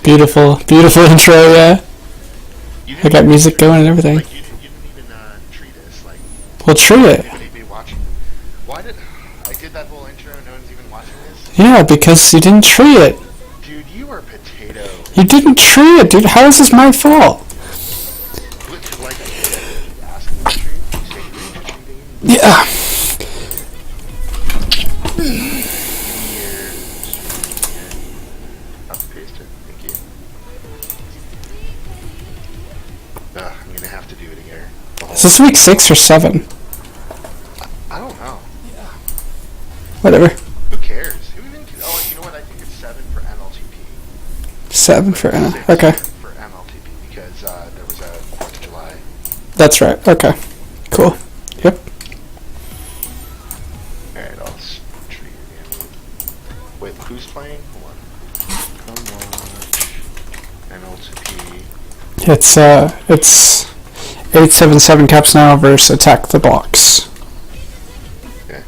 Beautiful, beautiful intro, yeah. I got music going and everything. Like, you didn't even tree this. Like, Well, tree it. anybody be watching? Why did I did that whole intro and no one's even watching this? Yeah, because you didn't tree it. Dude, you are a potato. You didn't tree it, dude. How is this my fault? Like, ask me to tree. Yeah. Paste it. Thank you. I'm gonna have to do it again. Is this week 6 or 7? I don't know. Whatever. Who cares? Who even? Oh, you know what? I think it's 7 for NLTP. 7 for Anna. 6 Okay. For NLTP because there was a 4th of July. That's right. Okay. Cool. Yep. Alright, I'll tree again. Wait, who's playing? Hold on. Come on. NLTP. It's 877 caps now versus attack the blocks. Okay.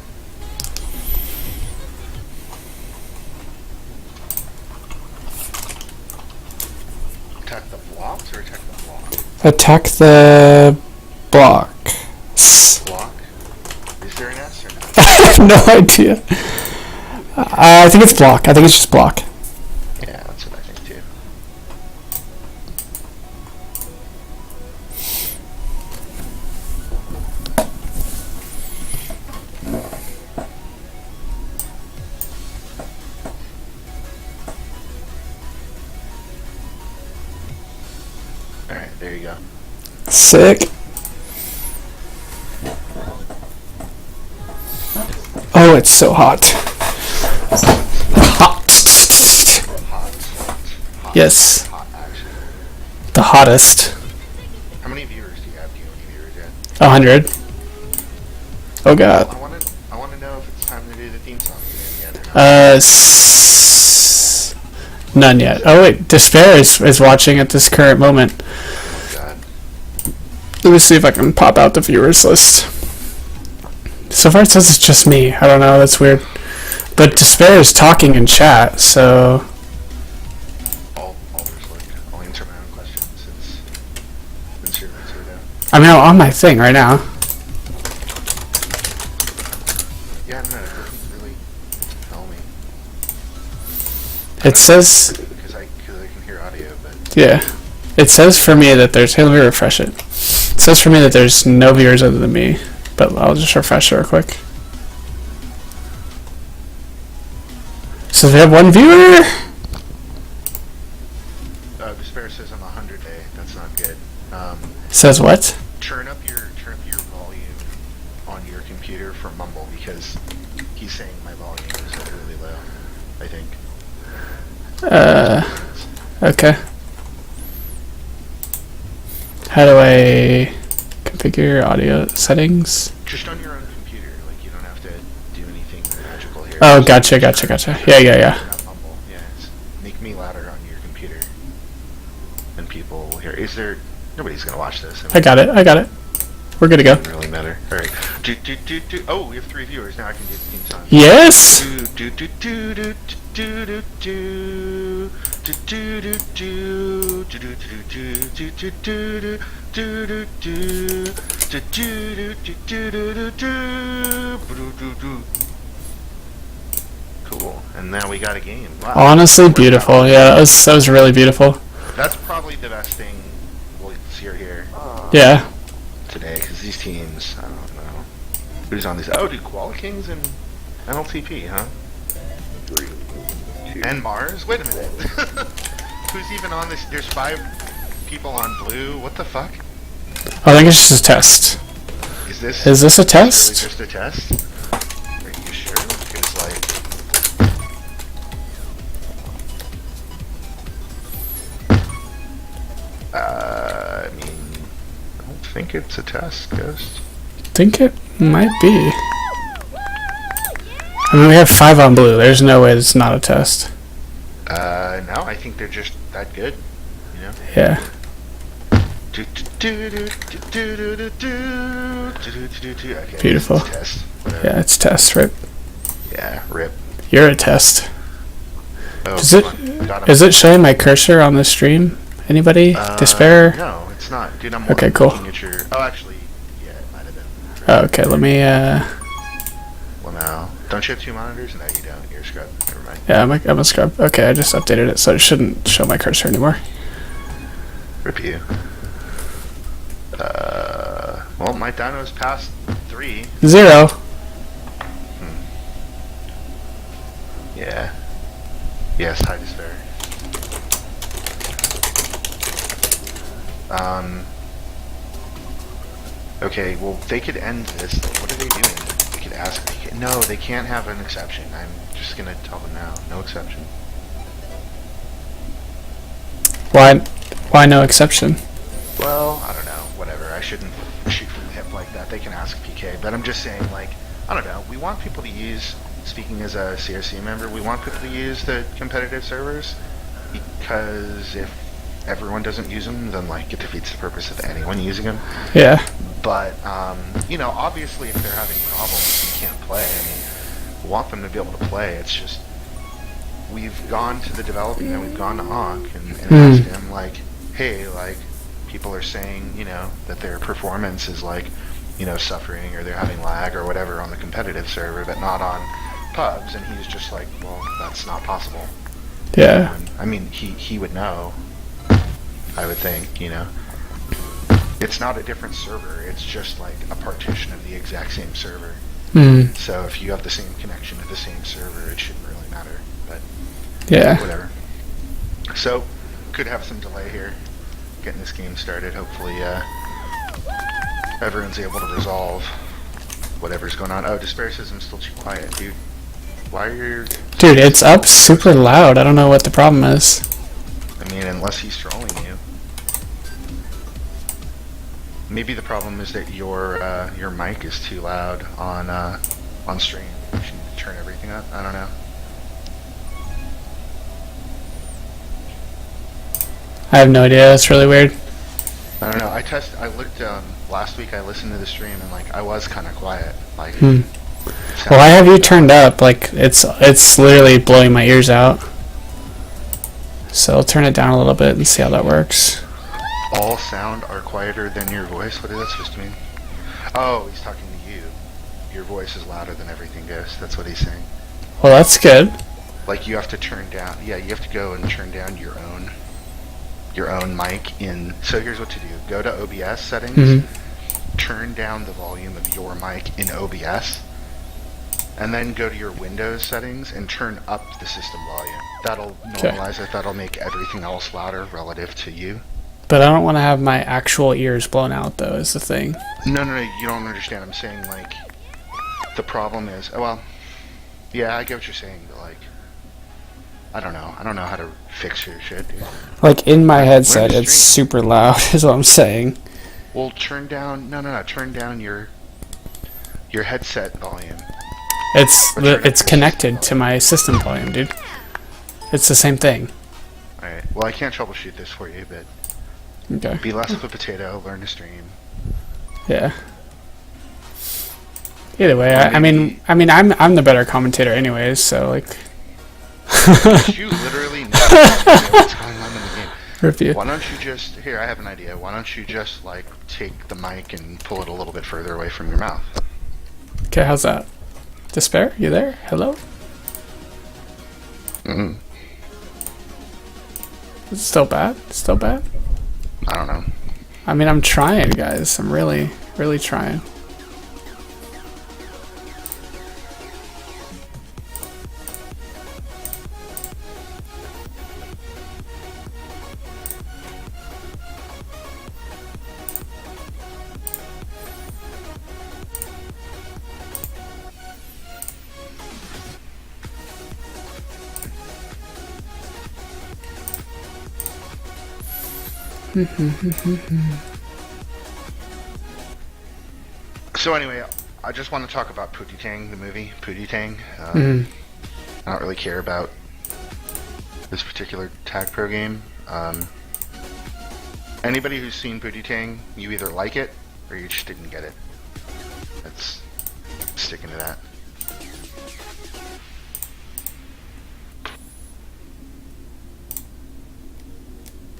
Attack the blocks or attack the block? Attack the block. Block? Is there an S or not? I have no idea. I think it's block. I think it's just block. Yeah, that's what I think too. Alright, there you go. Sick. Oh, it's so hot. Hot. Hot. Yes. Hot, actually. The hottest. How many viewers do you have? Do you have any viewers yet? 100. Oh god. I want to know if it's time to do the theme song again yet or not. None yet. Oh wait, Despair is watching at this current moment. Oh god. Let me see if I can pop out the viewers list. So far it says it's just me. I don't know, that's weird. But Despair is talking in chat, so... I'll answer my own questions since you're there. I mean, I'm on my thing right now. Yeah, no, it doesn't really tell me. It says... Because I can hear audio, but... Yeah. It says for me that there's... Hey, let me refresh it. It says for me that there's no viewers other than me. But I'll just refresh it real quick. So we have one viewer? Despair says I'm 100 day. That's not good. Says what? Turn up your volume on your computer for Mumble because he's saying my volume is really low. I think. Okay. How do I configure audio settings? Just on your own computer. Like you don't have to do anything magical here. Oh, Just gotcha. Yeah. turn up Mumble. Yeah, make me louder on your computer, and people will hear. Is there? Nobody's gonna watch this. I got it. We're good to go. Doesn't really matter. All right. Oh, we have 3 viewers now. I can do the theme song. Yes. Cool. And now we got a game. Wow. Honestly, beautiful. Yeah, that was really beautiful. That's probably the best thing we'll see here Yeah. today, because these teams, I don't know. Who's on these? Oh, dude, Koala Kings and NLTP, huh? 3, 2. And Mars? Wait a minute. Who's even on this? There's 5 people on blue. What the fuck? I think it's just a test. Is this a really test? just a test? Are you sure? Because, like... I mean... I don't think it's a test, Ghost. Think it might be. I mean, we have 5 on blue. There's no way it's not a test. No, know. I think they're just that good. You know. Yeah. Okay, Beautiful. it's test. Whatever. Yeah, it's test, right? Yeah. Rip. You're a test. Oh, Is come on. Got him. it showing my cursor on the stream? Anybody? Despair? No, it's not, dude. I'm Okay, cool. looking at your. Oh, actually, yeah, it might have been. Oh, okay, let me. Well, now, don't you have 2 monitors? No, you don't. You're a scrub. Never mind. Yeah, I'm a scrub. Okay, I just updated it, so it shouldn't show my cursor anymore. Rip you. Well, my dyno's past 3. 0. Yeah. Yes, high despair. Okay, well, they could end this. Like, what are they doing? They could ask. No, they can't have an exception. I'm just gonna tell them now. No exception. Why no exception? Well, I don't know. Whatever. I shouldn't shoot from the hip like that. They can ask PK, but I'm just saying, like, I don't know. We want people to use. Speaking as a CRC member, we want people to use the competitive servers because if everyone doesn't use them, then like it defeats the purpose of anyone using them. Yeah. But you know, obviously, if they're having problems and can't play, I mean, we want them to be able to play. It's just we've gone to the developing and we've gone to Ankh and asked him like, hey, like people are saying, you know, that their performance is like, you know, suffering or they're having lag or whatever on the competitive server, but not on pubs, and he's just like, well, that's not possible. Yeah. And, I mean, he would know. I would think, you know. It's not a different server. It's just like a partition of the exact same server. So if you have the same connection to the same server, it shouldn't really matter. But yeah. Whatever. So could have some delay here getting this game started. Hopefully, everyone's able to resolve whatever's going on. Oh, Despair says I'm still too quiet, dude. Why are your... Dude, it's up super loud. I don't know what the problem is. I mean, unless he's trolling you. Maybe the problem is that your mic is too loud on stream. You should turn everything up. I don't know. I have no idea. That's really weird. I don't know. I looked last week. I listened to the stream and like I was kind of quiet. Like. Well, I have you turned up. Like it's literally blowing my ears out. So I'll turn it down a little bit and see how that works. All sound are quieter than your voice? What is that supposed to mean? Oh, he's talking to you. Your voice is louder than everything, Ghost. That's what he's saying. Well, that's good. Like you have to turn down. Yeah, you have to go and turn down your own mic in. So here's what to do. Go to OBS settings. Turn down the volume of your mic in OBS. And then go to your Windows settings and turn up the system volume. That'll normalize it. That'll make everything else louder relative to you. But I don't want to have my actual ears blown out, though, is the thing. No, you don't understand. I'm saying, like, the problem is... Oh, well, yeah, I get what you're saying, but, like, I don't know. I don't know how to fix your shit, dude. Like, in my headset, it's super loud, is what I'm saying. Well, turn down... No. Turn down your headset volume. It's connected to my system volume, dude. It's the same thing. Alright, well, I can't troubleshoot this for you, but... Okay. Be less of a potato, learn to stream. Yeah. Either way, I'm the better commentator anyways, so like. You literally know what's going on in the game. Review. Why don't you just... Here, I have an idea. Why don't you just, like, take the mic and pull it a little bit further away from your mouth? Okay, how's that? Despair, you there? Hello? Mm-hmm. Is it still bad? Still bad? I don't know. I mean, I'm trying, guys. I'm really, really trying. So anyway, I just want to talk about Pootie Tang, the movie Pootie Tang. I don't really care about this particular Tag Pro game. Anybody who's seen Booty Tang, you either like it or you just didn't get it. That's sticking to that.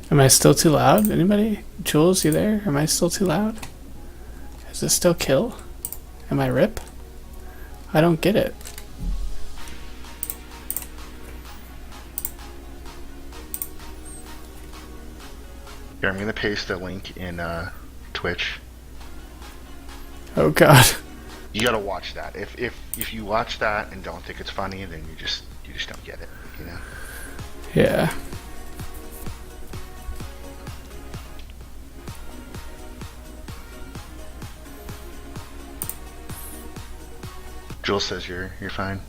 Am I still too loud? Anybody? Jules, you there? Am I still too loud? Is this still kill? Am I rip? I don't get it. Here, I'm gonna paste a link in Twitch. Oh god. You gotta watch that. If you watch that and don't think it's funny, then you just don't get it. You know. Yeah. Jules says you're fine.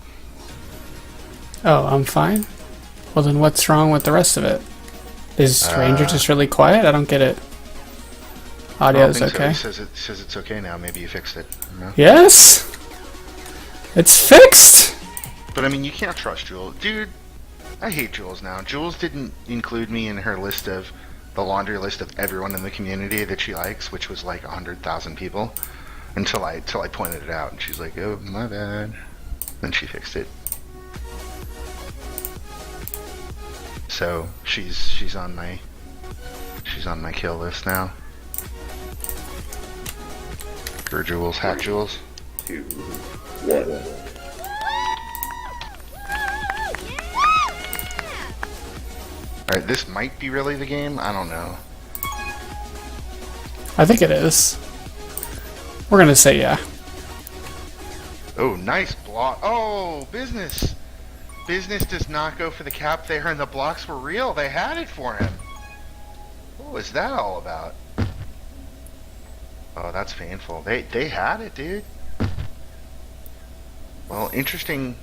Oh, I'm fine? Well then what's wrong with the rest of it? Is Ranger just really quiet? I don't get it. Audio's okay. So. He says it's okay now. Maybe you fixed it. You know? Yes! It's fixed! But I mean, you can't trust Jules. Dude, I hate Jules now. Jules didn't include me in her list of the laundry list of everyone in the community that she likes, which was like 100,000 people. Until I pointed it out, and she's like, "Oh, my bad." Then she fixed it. So she's on my kill list now. Grr Jules, hack Jules. 2, 1. All right, this might be really the game. I don't know. I think it is. We're gonna say yeah. Oh, nice block. Oh, business. Business does not go for the cap there, and the blocks were real. They had it for him. What was that all about? Oh, that's painful. They had it, dude. Well, interesting,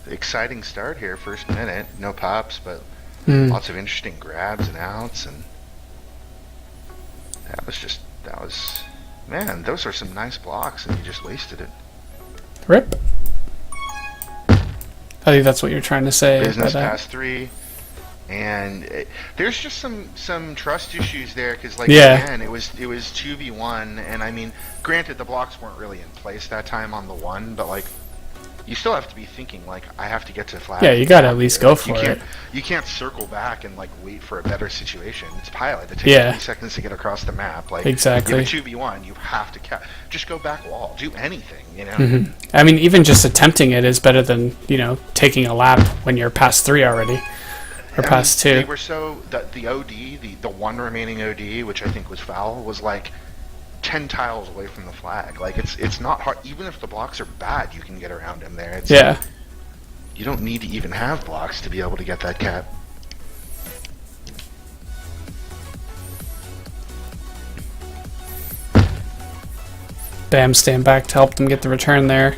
exciting start here. First minute, no pops, but lots of interesting grabs and outs, and that was. Man, those are some nice blocks, and you just wasted it. Rip. I think that's what you're trying to say. Business pass 3, and there's just some trust issues there, because again, it was 2v1, and I mean, granted the blocks weren't really in place that time on the 1, but you still have to be thinking, I have to get to flag. Yeah, you gotta at least go for it. You can't circle back and, wait for a better situation. It's pilot. It takes 30 seconds to get across the map. Exactly. You have a 2v1, you have to just go back wall. Do anything, you know? I mean, even just attempting it is better than, taking a lap when you're past 3 already. Or past 2. They were so... The OD, the one remaining OD, which I think was foul, was 10 tiles away from the flag. It's not hard. Even if the blocks are bad, you can get around him there. You don't need to even have blocks to be able to get that cap. Bam, stand back to help them get the return there.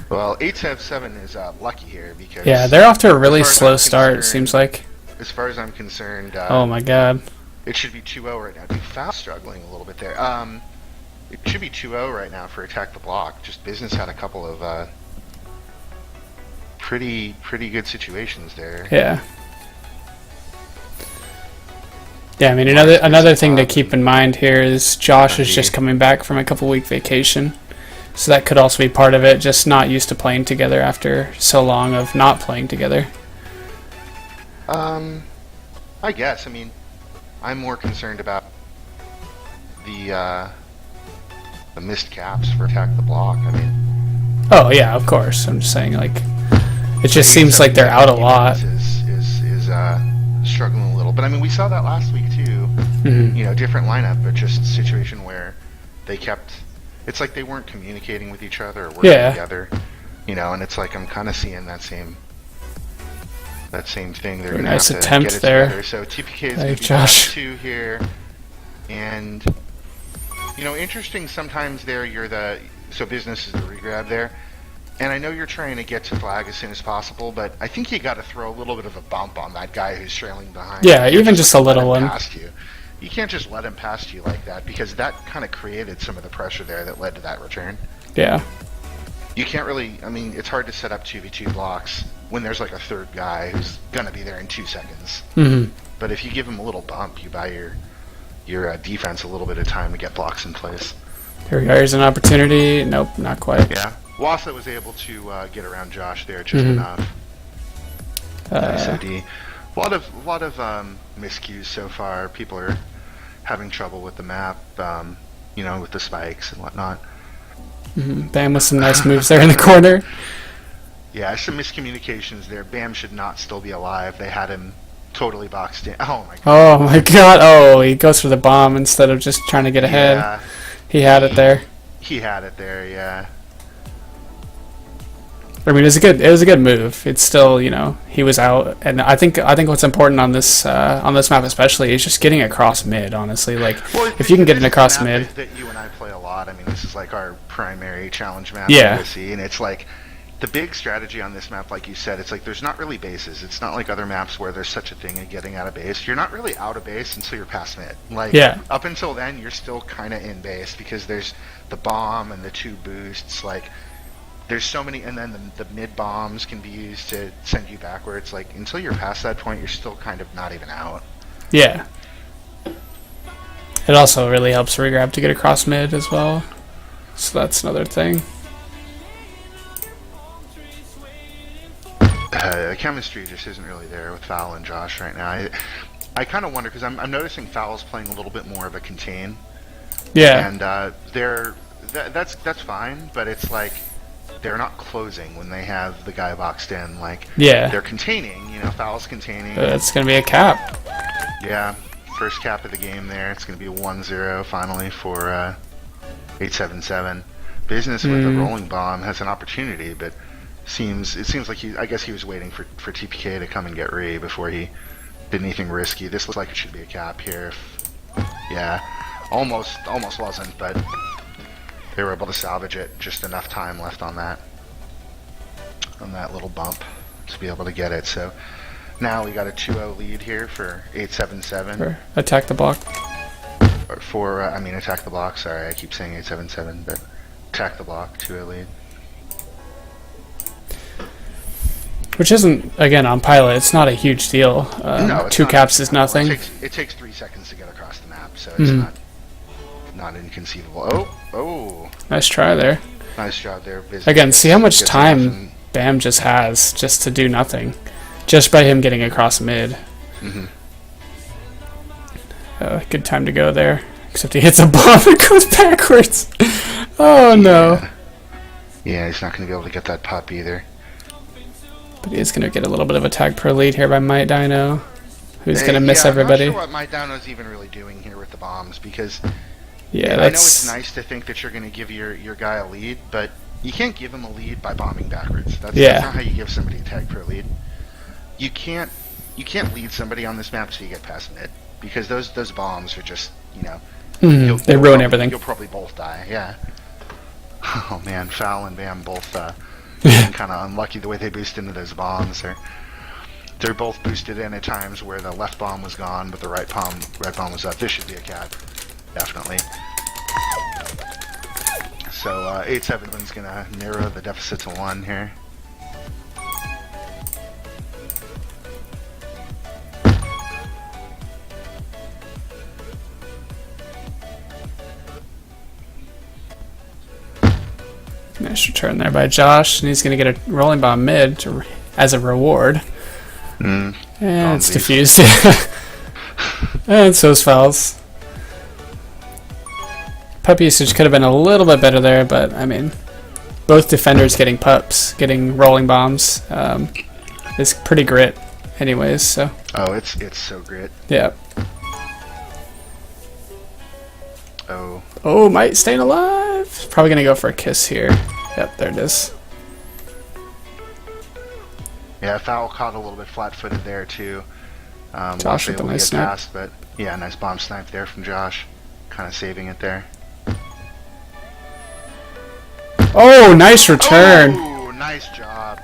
Well, Wk7 is lucky here because... Yeah, they're off to a really slow start, it seems like. As far as I'm concerned... oh my god. It should be 2-0 right now. Dude, foul struggling a little bit there. It should be 2-0 right now for Attack the Block. Just Business had a couple of pretty good situations there. Yeah. Yeah, I mean, another thing to keep in mind here is Josh is just coming back from a couple-week vacation. So that could also be part of it, just not used to playing together after so long of not playing together. I guess. I mean, I'm more concerned about the missed caps for Attack the Block. I mean... Oh, yeah, of course. I'm just saying, it just seems like they're out a lot. Is struggling a little. But, I mean, we saw that last week, too. Different lineup, but just a situation where they kept... It's like they weren't communicating with each other or working together. And it's like I'm kind of seeing that same thing. They're going to have to attempt get it there. together. So TPK is going to be Josh. 2 here. And, interesting sometimes there so Business is the regrab there. And I know you're trying to get to flag as soon as possible, but I think you got to throw a little bit of a bump on that guy who's trailing behind. Yeah, even just a little one. You can't just let him past you like that, because that kind of created some of the pressure there that led to that return. Yeah. You can't really... I mean, it's hard to set up 2v2 blocks when there's like a third guy who's gonna be there in 2 seconds. Mm-hmm. But if you give him a little bump, you buy your defense a little bit of time to get blocks in place. Here we go. Here's an opportunity. Nope, not quite. Yeah. Wassa was able to get around Josh there just enough. Nice OD. A lot of miscues so far. People are having trouble with the map, with the spikes and whatnot. Bam with some nice moves there in the corner. Yeah, some miscommunications there. Bam should not still be alive. They had him totally boxed in. Oh my god. Oh my god. Oh, he goes for the bomb instead of just trying to get ahead. Yeah, He had it there. he had it there, yeah. I mean, it was a good move. It's still, he was out, and I think what's important on this map especially is just getting across mid. Honestly, like if you can get it across mid. That you and I play a lot. I mean, this is like our primary challenge map. Yeah. And it's like the big strategy on this map, like you said, it's like there's not really bases. It's not like other maps where there's such a thing as getting out of base. You're not really out of base until you're past mid. Like up until then, you're still kind of in base because there's the bomb and the 2 boosts. Like there's so many, and then the mid bombs can be used to send you backwards. Like until you're past that point, you're still kind of not even out. Yeah. It also really helps regrab to get across mid as well. So that's another thing. The chemistry just isn't really there with Foul and Josh right now. I kind of wonder because I'm noticing Foul's playing a little bit more of a contain. Yeah. And that's fine, but it's like they're not closing when they have the guy boxed in. Like they're containing. Foul's containing. It's gonna be a cap. Yeah, first cap of the game there. It's gonna be a 1-0 finally for 877. Business with the rolling bomb has an opportunity, but it seems like I guess he was waiting for TPK to come and get Ree before he did anything risky. This looks like it should be a cap here. Yeah, almost wasn't, but they were able to salvage it. Just enough time left on that little bump to be able to get it. So now we got a 2-0 lead here for 877. Or attack the block. Attack the block. Sorry, I keep saying 877, but attack the block. 2-0 lead. Which isn't, again, on pilot, it's not a huge deal. No, 2 caps is nothing. It takes 3 seconds to get across the map, so it's not inconceivable. Oh. Nice try there. Nice job there. Again, see how much time Bam just has just to do nothing. Just by him getting across mid. Good time to go there. Except he hits a bomb and goes backwards. Oh, no. Yeah, he's not going to be able to get that pop either. But he is going to get a little bit of a tag per lead here by Might Dino, who's going to miss everybody. I'm not sure what Might Dino's even really doing here with the bombs, because I know that's... it's nice to think that you're going to give your guy a lead, but you can't give him a lead by bombing backwards. That's not how you give somebody a tag per lead. You can't lead somebody on this map so you get past mid, because those bombs are just, they ruin everything. You'll probably both die, yeah. Oh man, Foul and Bam both kind of unlucky the way they boost into those bombs. They're both boosted in at times where the left bomb was gone, but the right bomb was up. This should be a cap, definitely. So 8-7's gonna narrow the deficit to 1 here. Nice return there by Josh, and he's going to get a rolling bomb mid as a reward. And it's diffused. And so's Fouls. Pup usage could have been a little bit better there, but I mean, both defenders getting pups, getting rolling bombs, is pretty grit anyways, so. Oh, it's so grit. Yeah. Oh, Might staying alive. Probably gonna go for a kiss here. Yep, there it is. Yeah, Foul caught a little bit flat-footed there too. Josh with a nice snipe. Past, but yeah, nice bomb snipe there from Josh, kind of saving it there. Oh, nice return. Oh, nice job.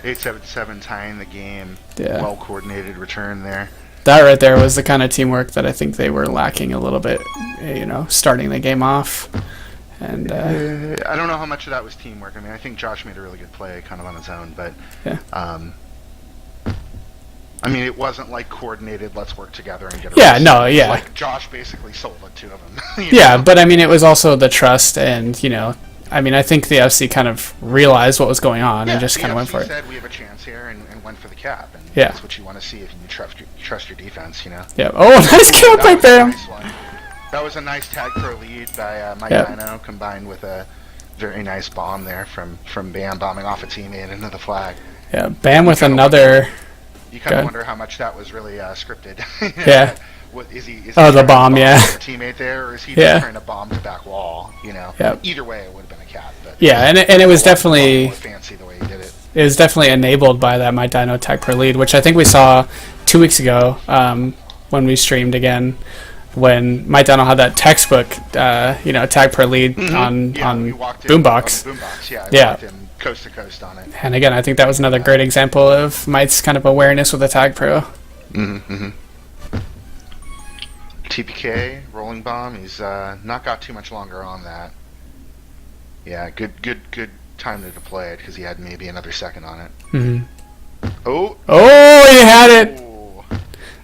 8-7 tying the game. Yeah. Well-coordinated return there. That right there was the kind of teamwork that I think they were lacking a little bit, starting the game off. And I don't know how much of that was teamwork. I mean, I think Josh made a really good play kind of on his own, but yeah. I mean, it wasn't like coordinated, let's work together and get it. Yeah, no, yeah. Like Josh basically sold it to him. Yeah, but I mean, it was also the trust, and I mean, I think the FC kind of realized what was going on and just kind of went for it. said we have a chance here and went for the cap, and yeah. That's what you want to see if you trust your defense, Yeah. Oh, nice cap by Bam. That was a nice tag pro lead by Mike Dino, combined with a very nice bomb there from Bam bombing off a teammate into the flag. Yeah, Bam with another. You kind of wonder how much that was really scripted. Yeah. What, is he the bomb, yeah. A teammate there, or is he just trying to bomb the back wall? Yep. Either way, it would have been a cap. But yeah, and it was definitely fancy the way he did it. It was definitely enabled by that My Dino tag per lead, which I think we saw 2 weeks ago when we streamed again. When My Dino had that textbook, tag per lead on Boombox. Yeah. Walked in coast to coast on it. And again, I think that was another great example of Mike's kind of awareness with the tag pro. Mm-hmm. TPK rolling bomb. He's not got too much longer on that. Yeah, good time to deploy it because he had maybe another second on it. Mm-hmm. Oh, he had it. Oh.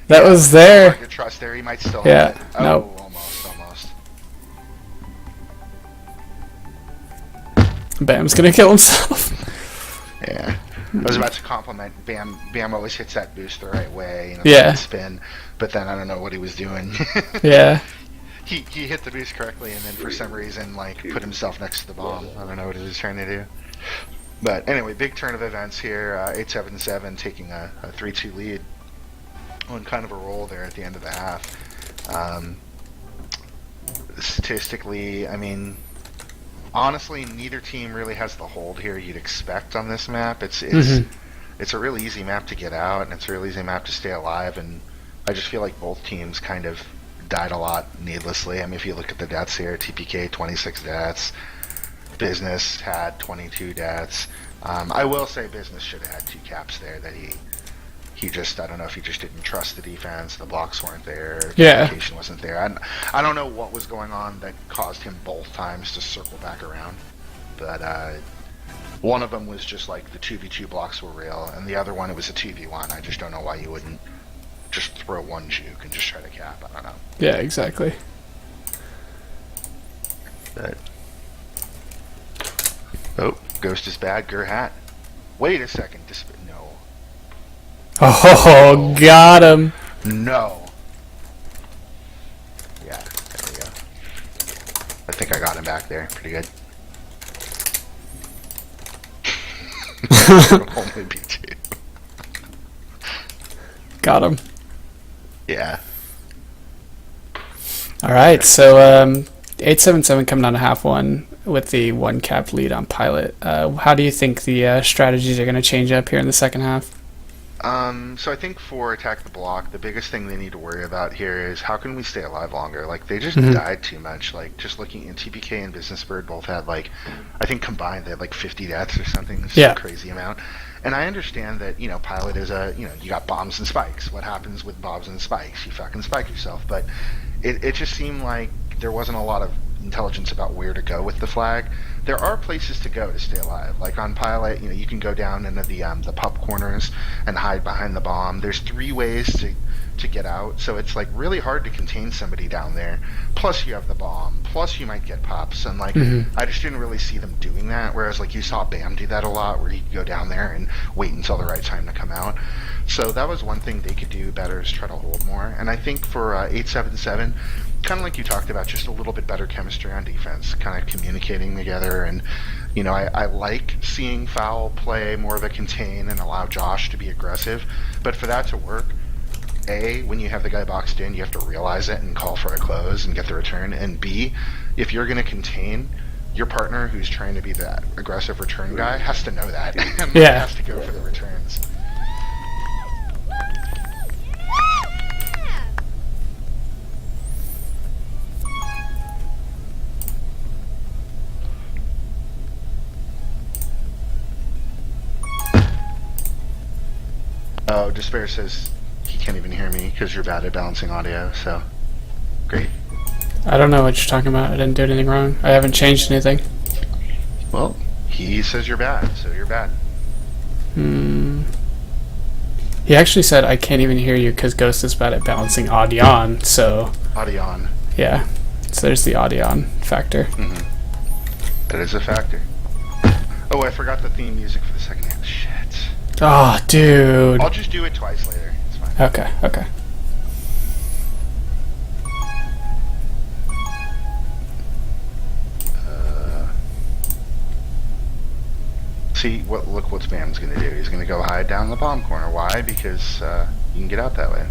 That was there. Good trust there. He might still have it. Oh, nope. Almost. Bam's gonna kill himself. Yeah. I was about to compliment Bam. Bam always hits that boost the right way. Spin. But then I don't know what he was doing. Yeah. He hit the boost correctly and then for some reason put himself next to the bomb. I don't know what he was trying to do. But anyway, big turn of events here. 877 taking a 3-2 lead on kind of a roll there at the end of the half. Statistically, I mean, honestly, neither team really has the hold here you'd expect on this map. It's a really easy map to get out, and it's a really easy map to stay alive, and I just feel like both teams kind of died a lot needlessly. I mean, if you look at the deaths here, TPK 26 deaths, Business had 22 deaths. I will say Business should have had 2 caps there that he just, I don't know if he just didn't trust the defense, the blocks weren't there, communication wasn't there. I don't know what was going on that caused him both times to circle back around, but one of them was just like the 2v2 blocks were real, and the other one it was a 2v1. I just don't know why you wouldn't just throw one juke and just try to cap. I don't know. Yeah, exactly. But Ghost is bad. Gurhat. Wait a second. No. Oh, got him. No. Yeah, there we go. I think I got him back there. Pretty good. Only B2. Got him. Yeah. All right, so 877 coming on a half one with the 1 cap lead on Pilot. How do you think the strategies are going to change up here in the second half? So I think for Attack the Block, the biggest thing they need to worry about here is how can we stay alive longer? Like, they just died too much. Like, just looking at TPK and Business Bird both had, I think combined they had 50 deaths or something. It's a crazy amount. And I understand that, Pilot is you got bombs and spikes. What happens with bombs and spikes? You fucking spike yourself. But it just seemed like there wasn't a lot of intelligence about where to go with the flag. There are places to go to stay alive. Like on Pilot, you can go down into the pub corners and hide behind the bomb. There's 3 ways to get out, so it's really hard to contain somebody down there. Plus you have the bomb. Plus you might get pops, and I just didn't really see them doing that. Whereas you saw Bam do that a lot, where he'd go down there and wait until the right time to come out. So that was one thing they could do better, is try to hold more. And I think for 877, kind of like you talked about, just a little bit better chemistry on defense, kind of communicating together. And I like seeing Foul play more of a contain and allow Josh to be aggressive. But for that to work, A, when you have the guy boxed in, you have to realize it and call for a close and get the return. And B, if you're going to contain, your partner who's trying to be that aggressive return guy has to know that and has to go for the returns. Oh, Despair says he can't even hear me because you're bad at balancing audio, so great. I don't know what you're talking about. I didn't do anything wrong. I haven't changed anything. Well, he says you're bad, so you're bad. He actually said I can't even hear you because Ghost is bad at balancing audio, so Audion. yeah. So there's the audio factor. That is a factor. Oh, I forgot the theme music for the second half. Shit. Oh, dude. I'll just do it twice later. It's fine. Okay, okay. See, look what Spam's going to do. He's going to go hide down in the bomb corner. Why? Because you can get out that way.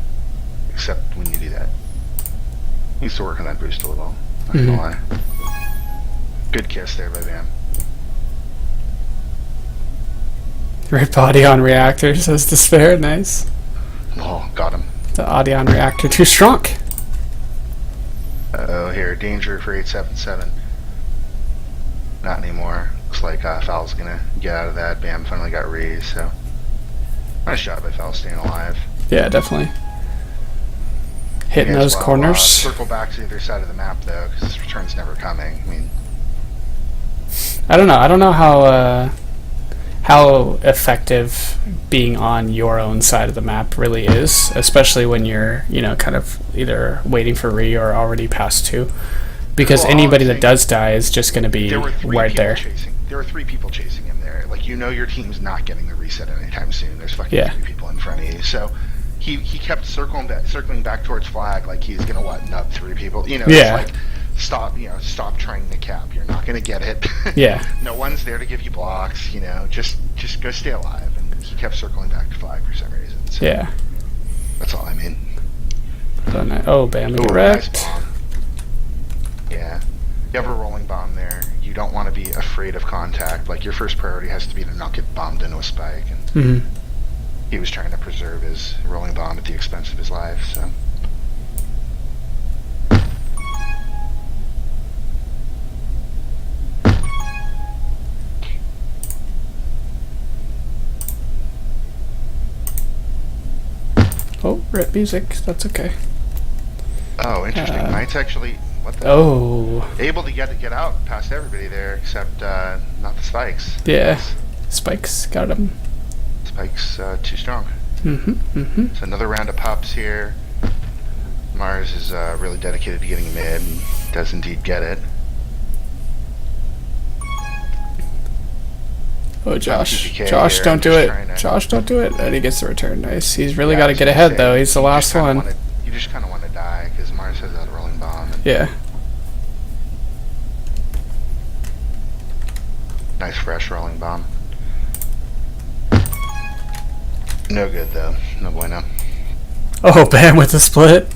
Except when you do that. He needs to work on that boost a little. Not gonna lie. Good kiss there by Bam. Rip Audion reactor, says Despair. Nice. Oh, got him. The Audion reactor too strong. Uh-oh, here. Danger for 877. Not anymore. Looks like Foul's gonna get out of that. Bam finally got raised, so. Nice job by Foul staying alive. Yeah, definitely. Hitting May as those well, corners. Circle back to the other side of the map, though, because this return's never coming. I mean, I don't know how effective being on your own side of the map really is, especially when you're, kind of either waiting for re or already past 2. Because Well, anybody I'm that does die is just going to be there were right there. There were 3 people chasing him there. Like, your team's not getting the reset anytime soon. There's fucking Yeah. 3 people in front of you. So he kept circling back towards flag like he's gonna nub 3 people. Yeah. It's like stop trying to cap. You're not gonna get it. Yeah. No one's there to give you blocks. Just go stay alive. And he kept circling back to flag for some reason. So Yeah. that's all I mean. Oh, Bam, get Ooh, wrecked. nice bomb. Yeah. You have a rolling bomb there. You don't want to be afraid of contact. Like, your first priority has to be to not get bombed into a spike. And he was trying to preserve his rolling bomb at the expense of his life, so. Oh, rip music. That's okay. Oh, interesting. Knight's actually, what the? Oh. Able to get out past everybody there, except not the spikes. Yeah. Spikes. Got him. Spikes too strong. So another round of pops here. Mars is really dedicated to getting mid and does indeed get it. Oh, Josh. TPK Josh, here. don't I'm do just it. trying to- Josh, don't do it. And he gets the return. Nice. He's really Yeah, got I to was get gonna ahead, say, though. He's the you last just kinda one. you just kind of want to die because Mars has that rolling bomb. And Yeah. nice fresh rolling bomb. No good though. No bueno. Oh, Bam with the split.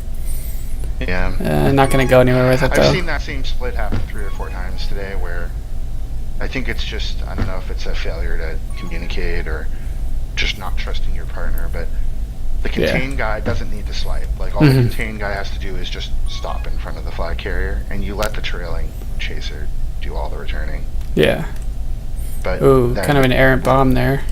Yeah. Not going to go anywhere with it, I've though. seen that same split happen 3 or 4 times today where I think it's just, I don't know if it's a failure to communicate or just not trusting your partner, but the contain guy doesn't need to swipe. Like, all the contain guy has to do is just stop in front of the flag carrier, and you let the trailing chaser do all the returning. Yeah. But Ooh, then, kind of an errant bomb there.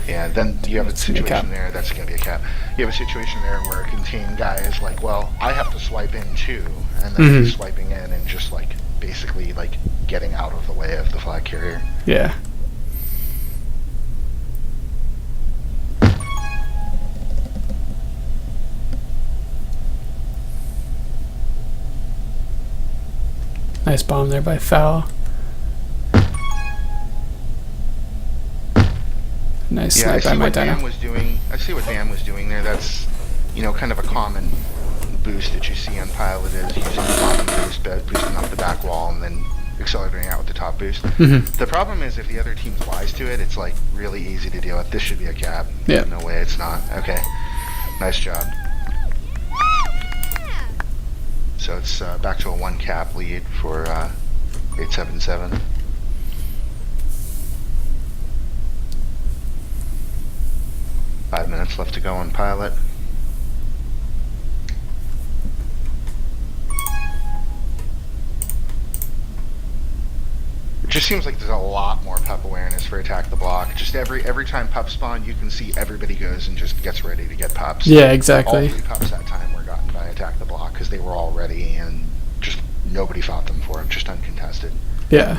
Yeah, then you have a It's gonna be a situation there, that's going to be a cap. You have a situation there where a contain guy is like, well, I have to swipe in too, and then he's swiping in and just like, basically like getting out of the way of the flag carrier. Yeah. Nice bomb there by Foul. Nice Yeah, I snipe by see my what dino. Bam was doing. I see what Bam was doing there. That's, kind of a common boost that you see on Pilot is using the bottom boost, boosting up the back wall, and then accelerating out with the top boost. The problem is if the other team flies to it, it's like really easy to deal with. This should be a cap. Yeah. No way, it's not. Okay. Nice job. So it's back to a 1 cap lead for 877. Five minutes left to go on Pilot. It just seems like there's a lot more pup awareness for Attack the Block. Just every time pups spawn, you can see everybody goes and just gets ready to get pups. Yeah, exactly. All 3 pups that time were gotten by Attack the Block because they were all ready and just nobody fought them for him, just uncontested. Yeah.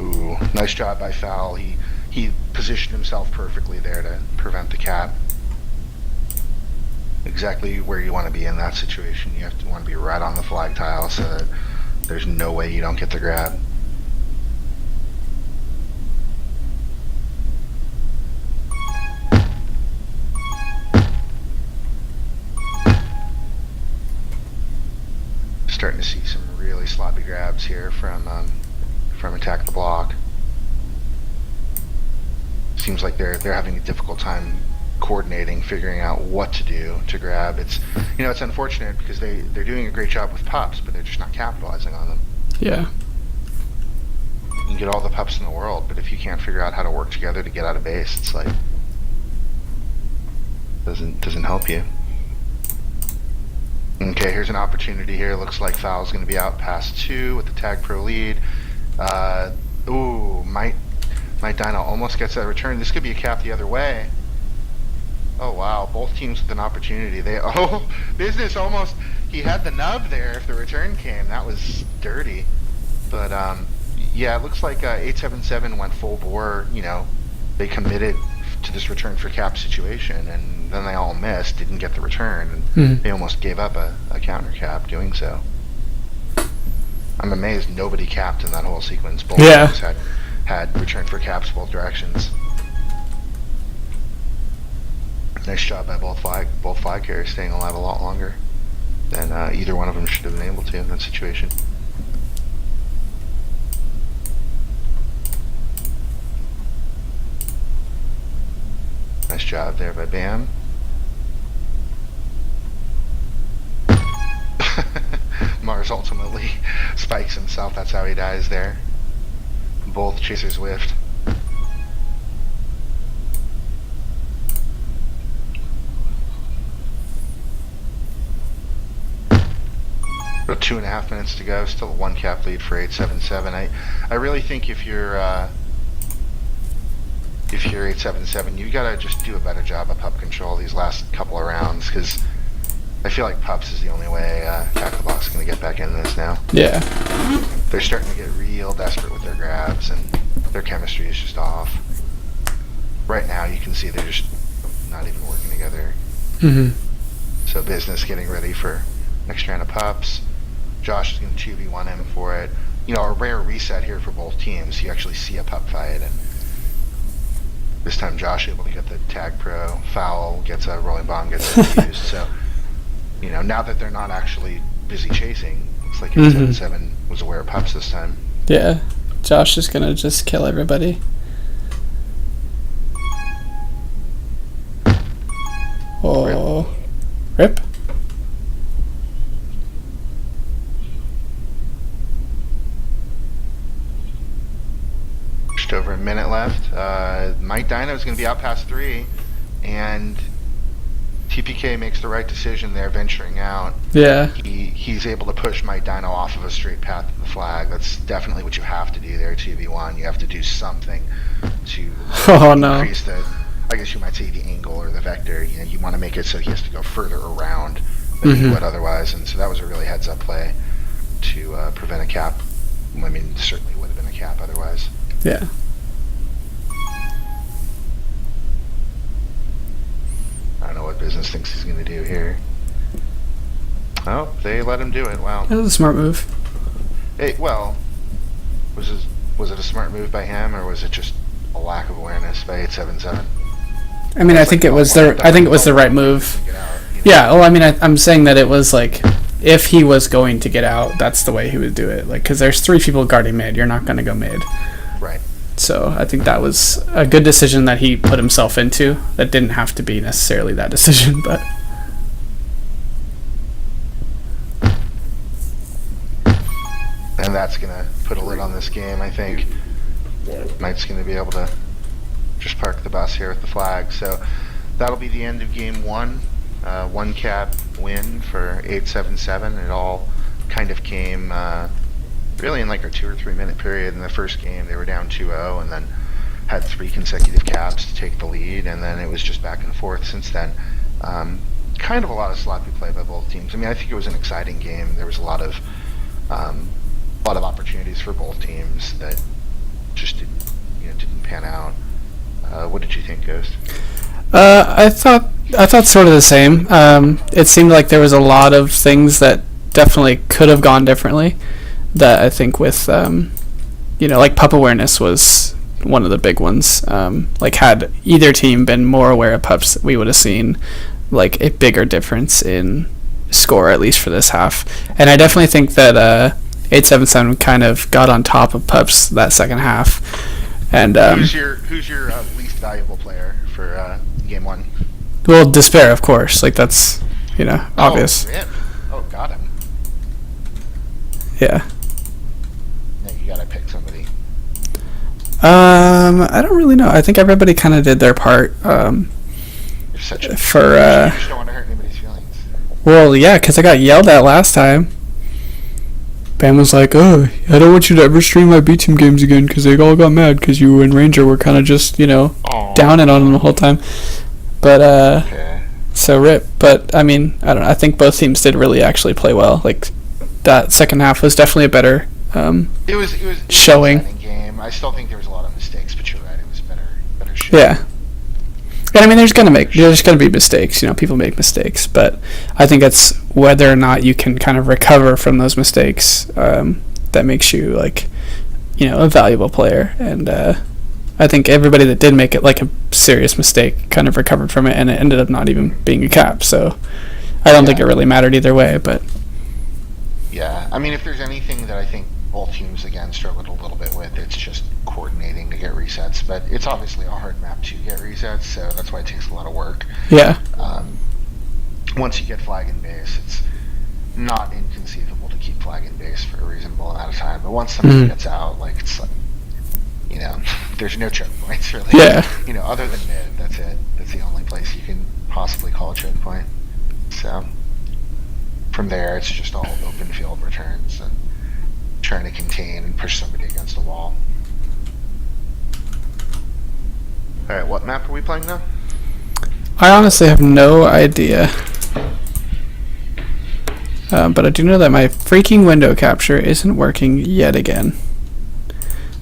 Ooh, nice job by Fowl. He positioned himself perfectly there to prevent the cap. Exactly where you want to be in that situation. You have to want to be right on the flag tile so that there's no way you don't get the grab. Starting to see some really sloppy grabs here from Attack the Block. Seems like they're having a difficult time coordinating, figuring out what to do to grab. It's it's unfortunate because they're doing a great job with pups, but they're just not capitalizing on them. Yeah. You can get all the pups in the world, but if you can't figure out how to work together to get out of base, it's like doesn't help you. Okay, here's an opportunity here. Looks like Fowl's going to be out past 2 with the Tag Pro lead. Ooh, Might Dino almost gets that return. This could be a cap the other way. Oh wow, both teams with an opportunity. Business almost, he had the nub there if the return came. That was dirty. But yeah, it looks like 877 went full bore. They committed to this return for cap situation, and then they all missed, didn't get the return, and they almost gave up a counter cap doing so. I'm amazed nobody capped in that whole sequence. Both teams had return for caps both directions. Nice job by both flag carriers staying alive a lot longer than either one of them should have been able to in that situation. Nice job there by Bam. Mars ultimately spikes himself. That's how he dies there. Both chasers whiffed. About 2.5 minutes to go. Still a 1 cap lead for 877. I really think if you're 877, you gotta just do a better job of pup control these last couple of rounds, because I feel like pups is the only way Attack the Block's gonna get back into this now. Yeah. They're starting to get real desperate with their grabs, and their chemistry is just off. Right now, you can see they're just not even working together. So Business getting ready for next round of pups. Josh is going to 2v1 him for it. A rare reset here for both teams. You actually see a pup fight, and this time Josh able to get the Tag Pro. Foul gets a rolling bomb, gets confused. So, now that they're not actually busy chasing, it's like 877 was aware of pups this time. Yeah. Josh is gonna just kill everybody. Oh. Rip. Just over a minute left. Mike Dino is going to be out past 3, and TPK makes the right decision there, venturing out. Yeah. He's able to push Mike Dino off of a straight path to the flag. That's definitely what you have to do there, 2v1. You have to do something to increase the, I guess you might say, the angle or the vector. You want to make it so he has to go further around than he would otherwise. And so that was a really heads-up play to prevent a cap. I mean, certainly would have been a cap otherwise. Yeah. I don't know what Business thinks he's going to do here. Oh, they let him do it. Wow. That was a smart move. Hey, well, was it a smart move by him, or was it just a lack of awareness by 877? I mean, I think it was the right move. Yeah. Well, I mean, I'm saying that it was like, if he was going to get out, that's the way he would do it. Like, because there's 3 people guarding mid, you're not going to go mid. Right. So I think that was a good decision that he put himself into. That didn't have to be necessarily that decision, but. And that's going to put a lid on this game, I think. Mike's going to be able to just park the bus here with the flag. So that'll be the end of game 1. 1 cap win for 877. It all kind of came really in like a 2 or 3 minute period. In the first game, they were down 2-0 and then had 3 consecutive caps to take the lead, and then it was just back and forth since then. kind of a lot of sloppy play by both teams. I mean, I think it was an exciting game. There was a lot of opportunities for both teams that just didn't pan out. What did you think, Ghost? I thought sort of the same. It seemed like there was a lot of things that definitely could have gone differently. That I think with like pup awareness was one of the big ones. Like had either team been more aware of pups, we would have seen like a bigger difference in score, at least for this half. And I definitely think that 877 kind of got on top of pups that second half. And who's your least valuable player for game one? Well, Despair, of course. Like that's obvious. Oh, rip. Oh, got him. Yeah. Yeah, you gotta pick somebody. I don't really know. I think everybody kind of did their part. You're such a you just don't want to hurt anybody's feelings. Well, yeah, because I got yelled at last time. Bam was like, "Oh, I don't want you to ever stream my B team games again," because they all got mad because you and Ranger were kind of just downing on them the whole time. But okay. So rip. But I mean, I don't know. I think both teams did really actually play well. Like that second half was definitely a better It was showing. An exciting game. I still think there was a lot of mistakes, but you're right. It was better show. Yeah. And I mean, there's gonna be mistakes. People make mistakes, but I think it's whether or not you can kind of recover from those mistakes that makes you a valuable player. And I think everybody that did make it like a serious mistake kind of recovered from it, and it ended up not even being a cap. So I don't think it really mattered either way. But yeah, I mean, if there's anything that I think both teams again struggled a little bit with, it's just coordinating to get resets. But it's obviously a hard map to get resets, so that's why it takes a lot of work. Yeah. Once you get flag in base, it's not inconceivable to keep flag in base for a reasonable amount of time. But once somebody gets out, there's no choke points really. Yeah. Other than mid, that's it. That's the only place you can possibly call a choke point. So from there, it's just all open field returns and trying to contain and push somebody against a wall. All right, what map are we playing now? I honestly have no idea. But I do know that my freaking window capture isn't working yet again.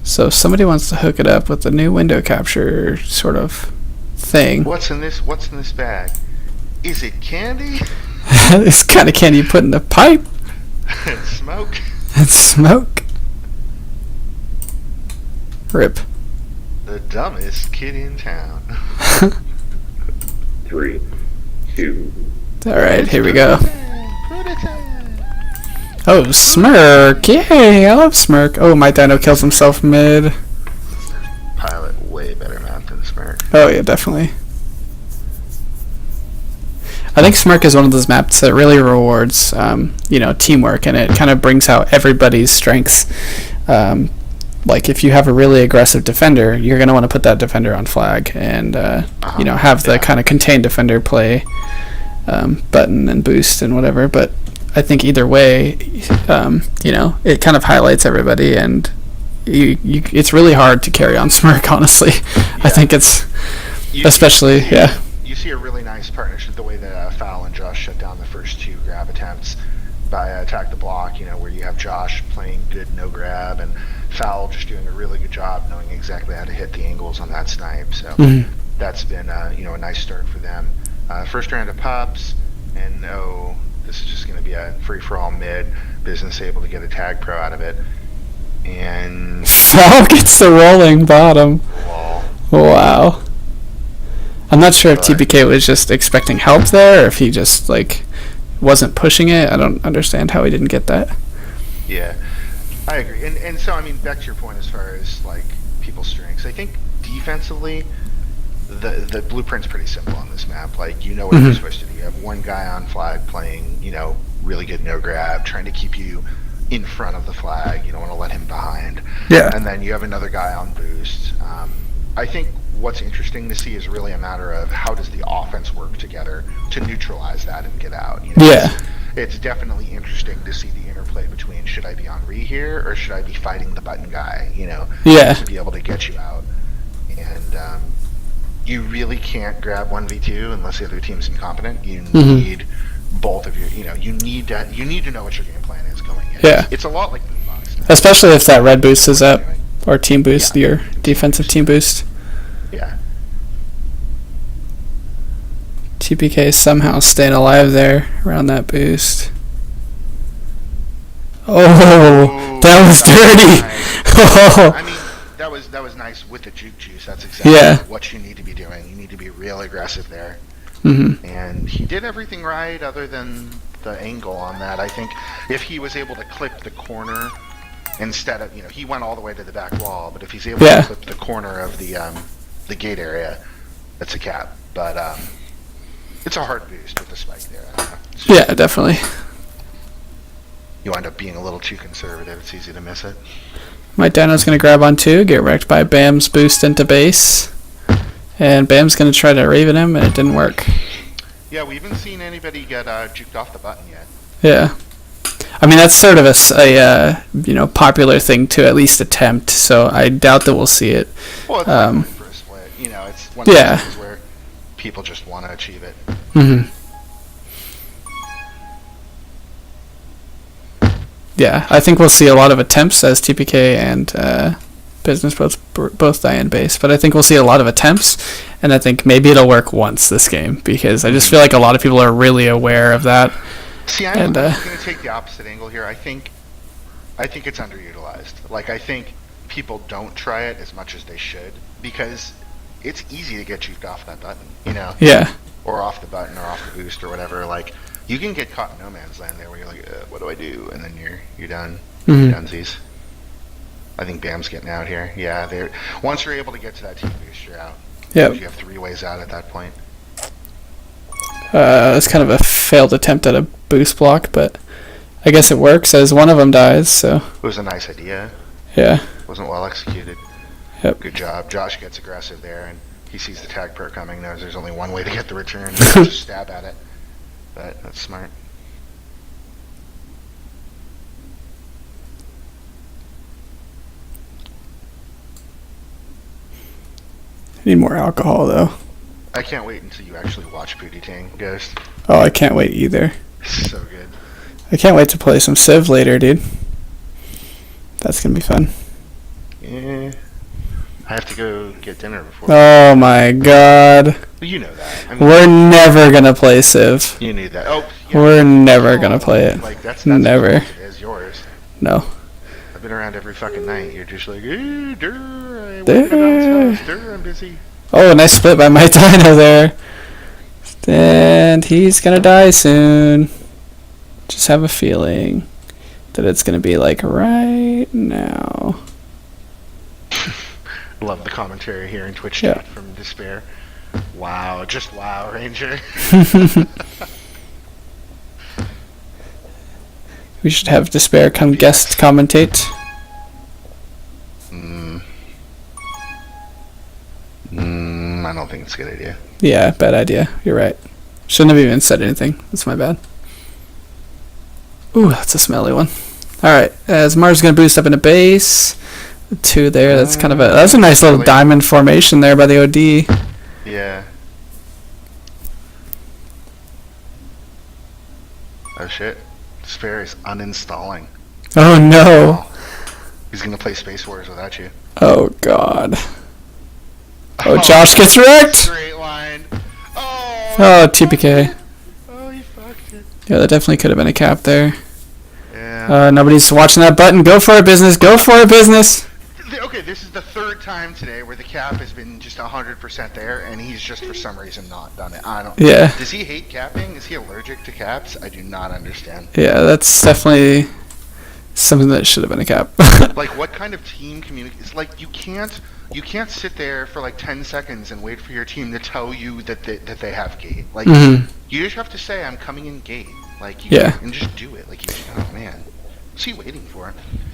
So if somebody wants to hook it up with the new window capture sort of thing. What's in this bag? Is it candy? It's kind of candy you put in a pipe. Smoke. And smoke. Rip. The dumbest kid in town. 3, 2. Alright, here we go. Oh, Smirk! Yay, I love Smirk. Oh, my dino kills himself mid. Pilot, way better map than Smirk. Oh yeah, definitely. I think Smirk is one of those maps that really rewards, teamwork, and it kind of brings out everybody's strengths. Like if you have a really aggressive defender, you're going to want to put that defender on flag, and have the kind of contained defender play button and boost and whatever. But I think either way, it kind of highlights everybody, and it's really hard to carry on Smirk. Honestly, yeah. I think it's especially. You see a really nice partnership the way that Foul and Josh shut down the first two grab attempts by Attack the Block, where you have Josh playing good no grab and Foul just doing a really good job knowing exactly how to hit the angles on that snipe. So that's been a nice start for them. First round of pups, and this is just going to be a free-for-all mid. Business able to get a tag pro out of it. And Foul gets the rolling bottom. Wall. Wow. I'm not sure if TPK was just expecting help there, or if he just wasn't pushing it. I don't understand how he didn't get that. Yeah, I agree. And so, I mean, back to your point as far as people's strengths, I think defensively, the blueprint's pretty simple on this map. What you're supposed to do. You have one guy on flag playing, really good no grab, trying to keep you in front of the flag. You don't want to let him behind. Yeah. And then you have another guy on boost. I think what's interesting to see is really a matter of how does the offense work together to neutralize that and get out. It's definitely interesting to see the interplay between should I be on re here or should I be fighting the button guy, to be able to get you out. And you really can't grab 1v2 unless the other team's incompetent. You Mhm. need both of your, you need to know what your game plan is going in. Yeah. It's a lot like Boom Box. Especially if that red boost is up, or team boost, Yeah. your defensive team boost. Yeah. TPK is somehow staying alive there around that boost. Oh, that was dirty. I mean, that was nice with the juke juice. That's exactly what you need to be doing. You need to be real aggressive there. Mm-hmm. And he did everything right other than the angle on that. I think if he was able to clip the corner instead of, he went all the way to the back wall, but if he's able to clip the corner of the gate area, that's a cap. But it's a hard boost with the spike there. I don't know. Yeah, definitely. You wind up being a little too conservative. It's easy to miss it. My Dino's going to grab on 2, get wrecked by Bam's boost into base. And Bam's going to try to Raven him, and it didn't work. Yeah, we haven't seen anybody get juked off the button yet. Yeah. I mean, that's sort of a popular thing to at least attempt, so I doubt that we'll see it. Well, it's like going for a split. It's one of those things where people just want to achieve it. Mm-hmm. Yeah, I think we'll see a lot of attempts as TPK and Business both die in base, but I think we'll see a lot of attempts, and I think maybe it'll work once this game, because I just feel like a lot of people are really aware of that. See, I'm going to take the opposite angle here. I think it's underutilized. Like, I think people don't try it as much as they should, because it's easy to get juked off that button, Yeah. Or off the button, or off the boost, or whatever. Like, you can get caught in no man's land there, where you're like, what do I do? And then you're done. Mm-hmm. You're donezies. I think Bam's getting out here. Yeah, once you're able to get to that team boost, you're out. Yep. You have 3 ways out at that point. It's kind of a failed attempt at a boost block, but I guess it works as one of them dies, so. It was a nice idea. Yeah. It wasn't well executed. Yep. Good job. Josh gets aggressive there, and he sees the tag perk coming, knows there's only one way to get the return. Just stab at it. But that's smart. I need more alcohol, though. I can't wait until you actually watch Pootie Tang, Ghost. Oh, I can't wait either. So good. I can't wait to play some Civ later, dude. That's gonna be fun. Yeah. I have to go get dinner before. Oh my god. Well, you know that. I mean, We're never gonna play Civ. you knew that. Oh, yeah. We're never gonna play it. Like, that's Never. Yours. It is yours. No. I've been around every fucking night. You're just like, I'm busy. Oh, nice split by my Dino there. And he's gonna die soon. Just have a feeling that it's gonna be like right now. Love the commentary here in Twitch Yeah. chat from Despair. Wow, just wow, Ranger. We should have Despair come guest commentate. I don't think it's a good idea. Yeah, bad idea. You're right. Shouldn't have even said anything. That's my bad. Ooh, that's a smelly one. Alright, as Mars gonna boost up into base. 2 there, that's kind of that's a nice little diamond formation there by the OD. Yeah. Oh shit. Despair is uninstalling. Oh no. He's gonna play Space Wars without you. Oh god. Oh, Josh gets wrecked! Straight line. Oh, TPK. Oh, he fucked it. Yeah, that definitely could have been a cap there. Yeah. Nobody's watching that button. Go for a business. Go for a business. Okay, this is the 3rd time today where the cap has been just 100% there, and he's just for some reason not done it. I don't. Yeah. Does he hate capping? Is he allergic to caps? I do not understand. Yeah, that's definitely something that should have been a cap. Like, what kind of team communication? It's like you can't sit there for like 10 seconds and wait for your team to tell you that they have gate. Like, Mhm. you just have to say, "I'm coming in gate." Like, and just do it. Like, oh man, what's he waiting for?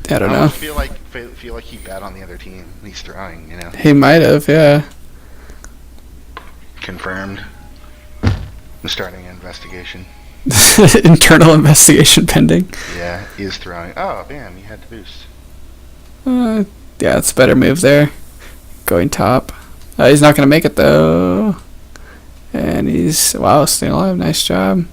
I don't know. almost feel like he bet on the other team. He's throwing, He might have, yeah. Confirmed. I'm starting an investigation. Internal investigation pending. Yeah, he is throwing. Oh, bam, he had to boost. Yeah, it's a better move there. Going top. He's not going to make it, though. And he's... Wow, staying alive. Nice job.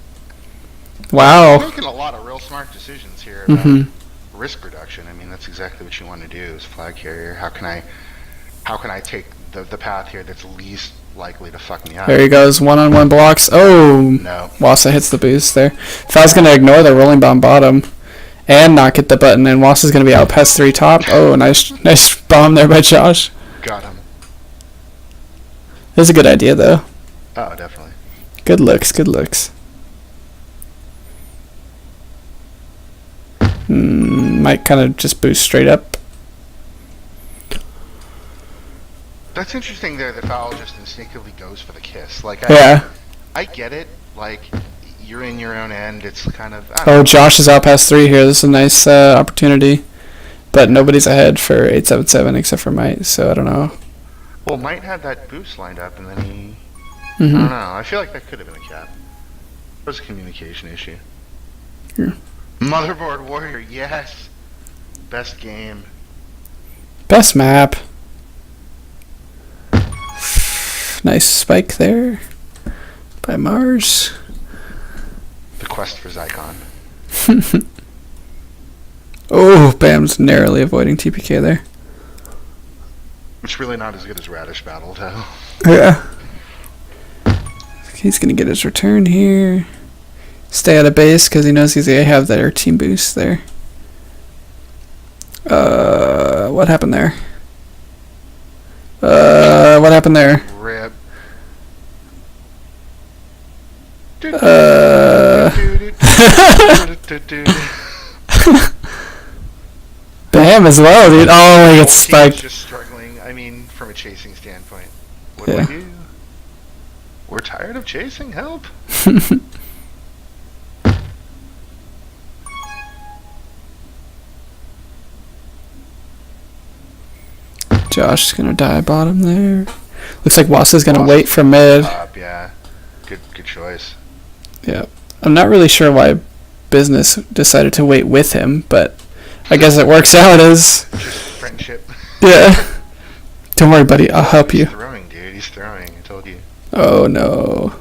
Wow. You're making a lot of real smart decisions here about risk reduction. I mean, that's exactly what you want to do as flag carrier. How can I take the path here that's least likely to fuck me up? There he goes. One-on-one blocks. Oh! No. Wassa hits the boost there. If I was going to ignore the rolling bomb bottom and not hit the button, and Wassa's going to be out past 3 top. Oh, nice bomb there by Josh. Got him. It was a good idea, though. Oh, definitely. Good looks, good looks. Might kind of just boost straight up. That's interesting there that Foul just instinctively goes for the kiss. Like, I get it. Like, you're in your own end. It's kind of... Oh, Josh is out past 3 here. This is a nice opportunity. But nobody's ahead for 877 except for Might, so I don't know. Well, Might had that boost lined up, and then he... I don't know. I feel like that could have been a cap. It was a communication issue. Yeah. Motherboard Warrior, yes! Best game. Best map. Nice spike there by Mars. The quest for Zycon. Oh, Bam's narrowly avoiding TPK there. It's really not as good as Radish Battle, though. Yeah. He's going to get his return here. Stay out of base because he knows he's going to have their team boost there. What happened there? What happened there? Rip. Bam as well, dude. Oh, he gets spiked. Just struggling. I mean, from a chasing standpoint. What do we do? We're tired of chasing. Help. Josh is gonna die bottom there. Looks like Wassa's gonna wait for mid. Yeah. Good choice. Yeah. I'm not really sure why Business decided to wait with him, but I guess it works out as just friendship. Yeah. Don't worry, buddy. I'll help you. He's throwing, dude. He's throwing. I told you. Oh no.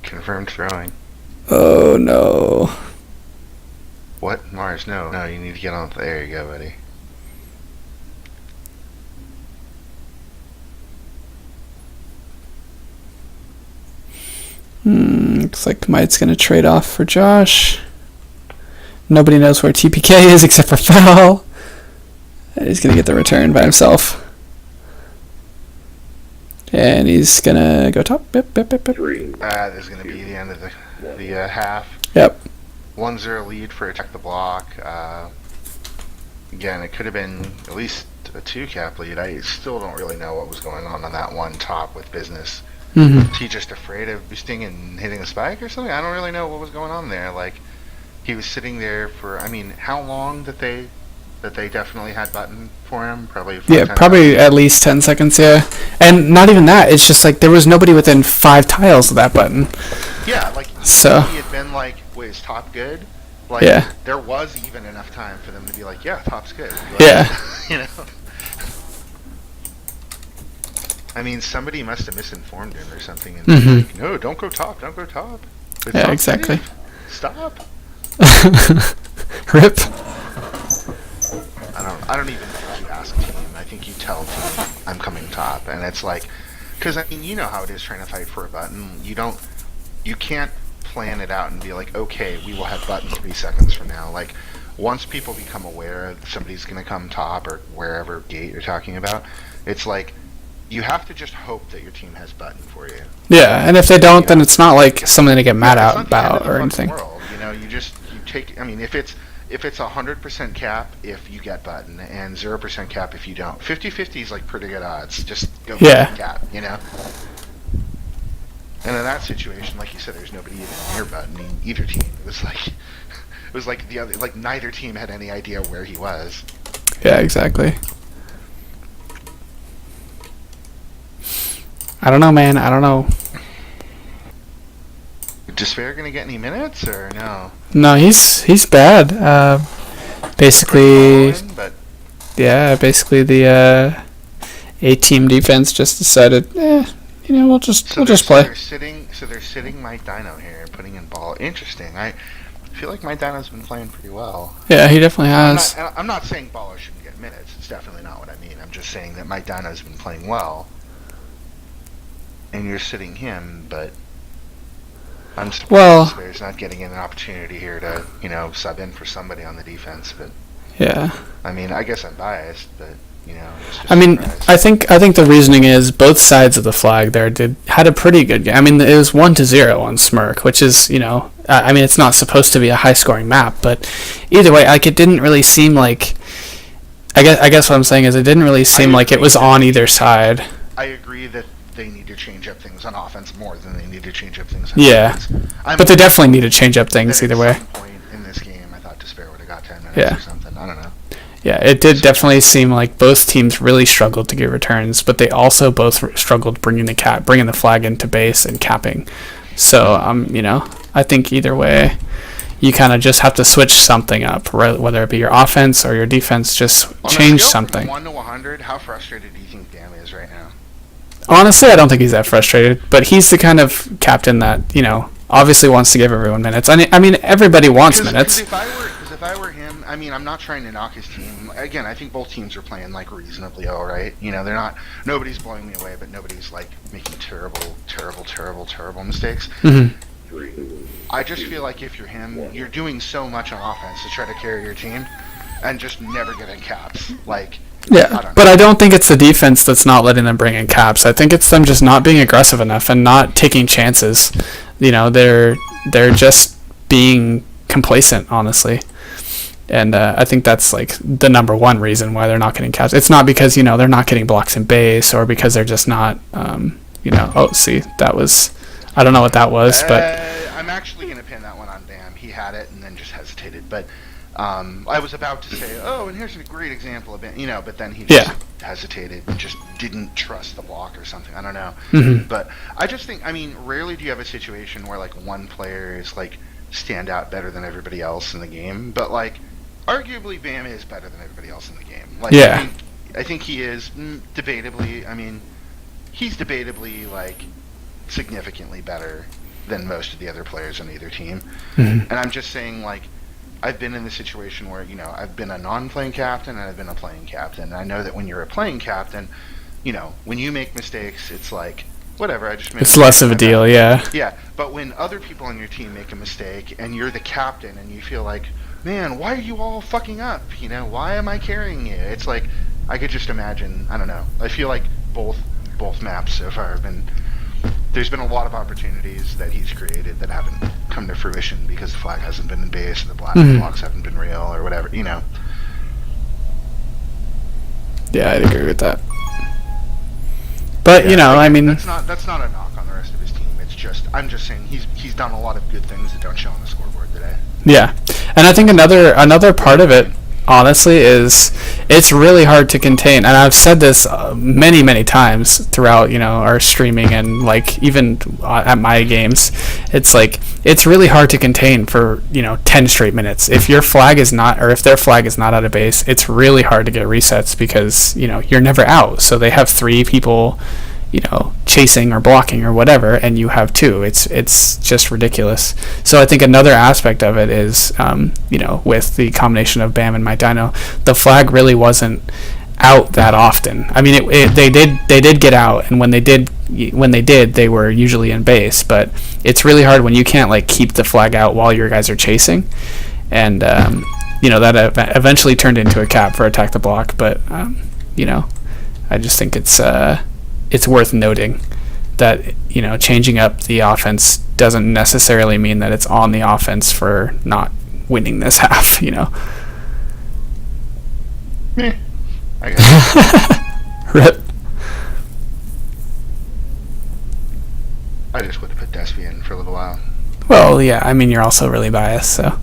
Confirmed throwing. Oh no. What? Mars, no. No, you need to get on. There you go, buddy. Looks like Might's gonna trade off for Josh. Nobody knows where TPK is except for Foul. And he's gonna get the return by himself. And he's gonna go top. Yep. This is gonna be the end of the half. Yep. 1-0 lead for Attack the Block. Again, it could have been at least a 2-cap lead. I still don't really know what was going on that one top with Business. Is he just afraid of boosting and hitting a spike or something? I don't really know what was going on there. Like, he was sitting there for, I mean, how long that they definitely had button for him? Probably. Probably at least 10 seconds. Yeah, and not even that. It's just like there was nobody within 5 tiles of that button. Yeah, like so he had been like, wait, is top good? Like, yeah. There was even enough time for them to be like, yeah, top's good. Like, yeah. You know. I mean, somebody must have misinformed him or something. And like, no, don't go top. Don't go top. It's yeah, top exactly. safe. Stop. Rip. I don't even think you ask team. I think you tell team, I'm coming top, and it's like, because I mean, you know how it is trying to fight for a button. You can't plan it out and be like, okay, we will have button 3 seconds from now. Like, once people become aware that somebody's going to come top or wherever gate you're talking about, it's like, you have to just hope that your team has button for you. Yeah, and if they don't, then it's not like something to get mad about or anything. World. You know, you take. I mean, if it's 100% cap if you get button and 0% cap if you don't. 50-50 is like pretty good odds. Just go for cap, you know. And in that situation, like you said, there's nobody even near button in either team. It was like the other, like neither team had any idea where he was. Yeah, exactly. I don't know, man. I don't know. Despair gonna get any minutes or no? No, he's bad. Basically, but yeah. Basically, the A-team defense just decided, we'll just play. They're sitting Mike Dino here, putting in ball. Interesting. I feel like Mike Dino's been playing pretty well. Yeah, he definitely has. I'm not saying Baller shouldn't get minutes. It's definitely not what I mean. I'm just saying that Mike Dino's been playing well, and you're sitting him, but I'm surprised Bears not getting an opportunity here to, sub in for somebody on the defense. But yeah, I mean, I guess I'm biased, but it's just I mean, surprised. I think the reasoning is both sides of the flag there had a pretty good game. I mean, it was 1-0 on Smirk, which is I mean, it's not supposed to be a high scoring map, but either way, like it didn't really seem like. I guess what I'm saying is it didn't really seem like it was on either side. I agree that they need to change up things on offense more than they need to change up things on defense. But they definitely need to change up things either way. At some point in this game, I thought Despair would have got 10 minutes or something. I don't know. Yeah, it did definitely seem like both teams really struggled to get returns, but they also both struggled bringing the flag into base and capping. So, I think either way, you kind of just have to switch something up, whether it be your offense or your defense. Just change something. From 1 to 100, how frustrated do you think Bam is right now? Honestly, I don't think he's that frustrated, but he's the kind of captain that obviously wants to give everyone minutes. I mean, everybody wants minutes. Because if I were him, I mean, I'm not trying to knock his team. Again, I think both teams are playing like reasonably all right. They're not. Nobody's blowing me away, but nobody's like making terrible mistakes. Mm-hmm. I just feel like if you're him, you're doing so much on offense to try to carry your team, and just never getting caps. But I don't think it's the defense that's not letting them bring in caps. I think it's them just not being aggressive enough and not taking chances. They're just being complacent, honestly. And I think that's like the number one reason why they're not getting caps. It's not because they're not getting blocks in base or because they're just not. That was. I don't know what that was, but I'm actually going to pin that one on Bam. He had it and then just hesitated. But I was about to say, and here's a great example of it, but then he just hesitated and just didn't trust the block or something. I don't know. Mm-hmm. But I just think, rarely do you have a situation where like one player is like stand out better than everybody else in the game. But like, arguably Bam is better than everybody else in the game. Like, I think he is debatably. He's debatably like significantly better than most of the other players on either team. Mm-hmm. And I'm just saying, like, I've been in the situation where, I've been a non-playing captain and I've been a playing captain. And I know that when you're a playing captain, when you make mistakes, it's like, whatever, I just made it's less of a deal, yeah. Yeah, but when other people on your team make a mistake and you're the captain and you feel like, man, why are you all fucking up? Why am I carrying you? It's like, I could just imagine, I don't know. I feel like both maps so far have been... There's been a lot of opportunities that he's created that haven't come to fruition because the flag hasn't been in base and the blocks haven't been real or whatever, Yeah, I'd agree with that. But that's not a knock on the rest of his team. It's just I'm just saying he's done a lot of good things that don't show on the scoreboard today. Yeah, and I think another part of it, honestly, is it's really hard to contain. And I've said this many times throughout, our streaming and like even at my games. It's like it's really hard to contain for 10 straight minutes. If your flag is not, or if their flag is not out of base, it's really hard to get resets because you're never out. So they have 3 people, chasing or blocking or whatever, and you have 2. It's just ridiculous. So I think another aspect of it is, with the combination of Bam and my Dino, the flag really wasn't out that often. I mean, they did get out, and when they did, they were usually in base. But it's really hard when you can't like keep the flag out while your guys are chasing, and that eventually turned into a cap for attack the block. But I just think it's worth noting that changing up the offense doesn't necessarily mean that it's on the offense for not winning this half. I guess. Rip. I just would have put Despy in for a little while. Well, yeah. I mean, you're also really biased, so.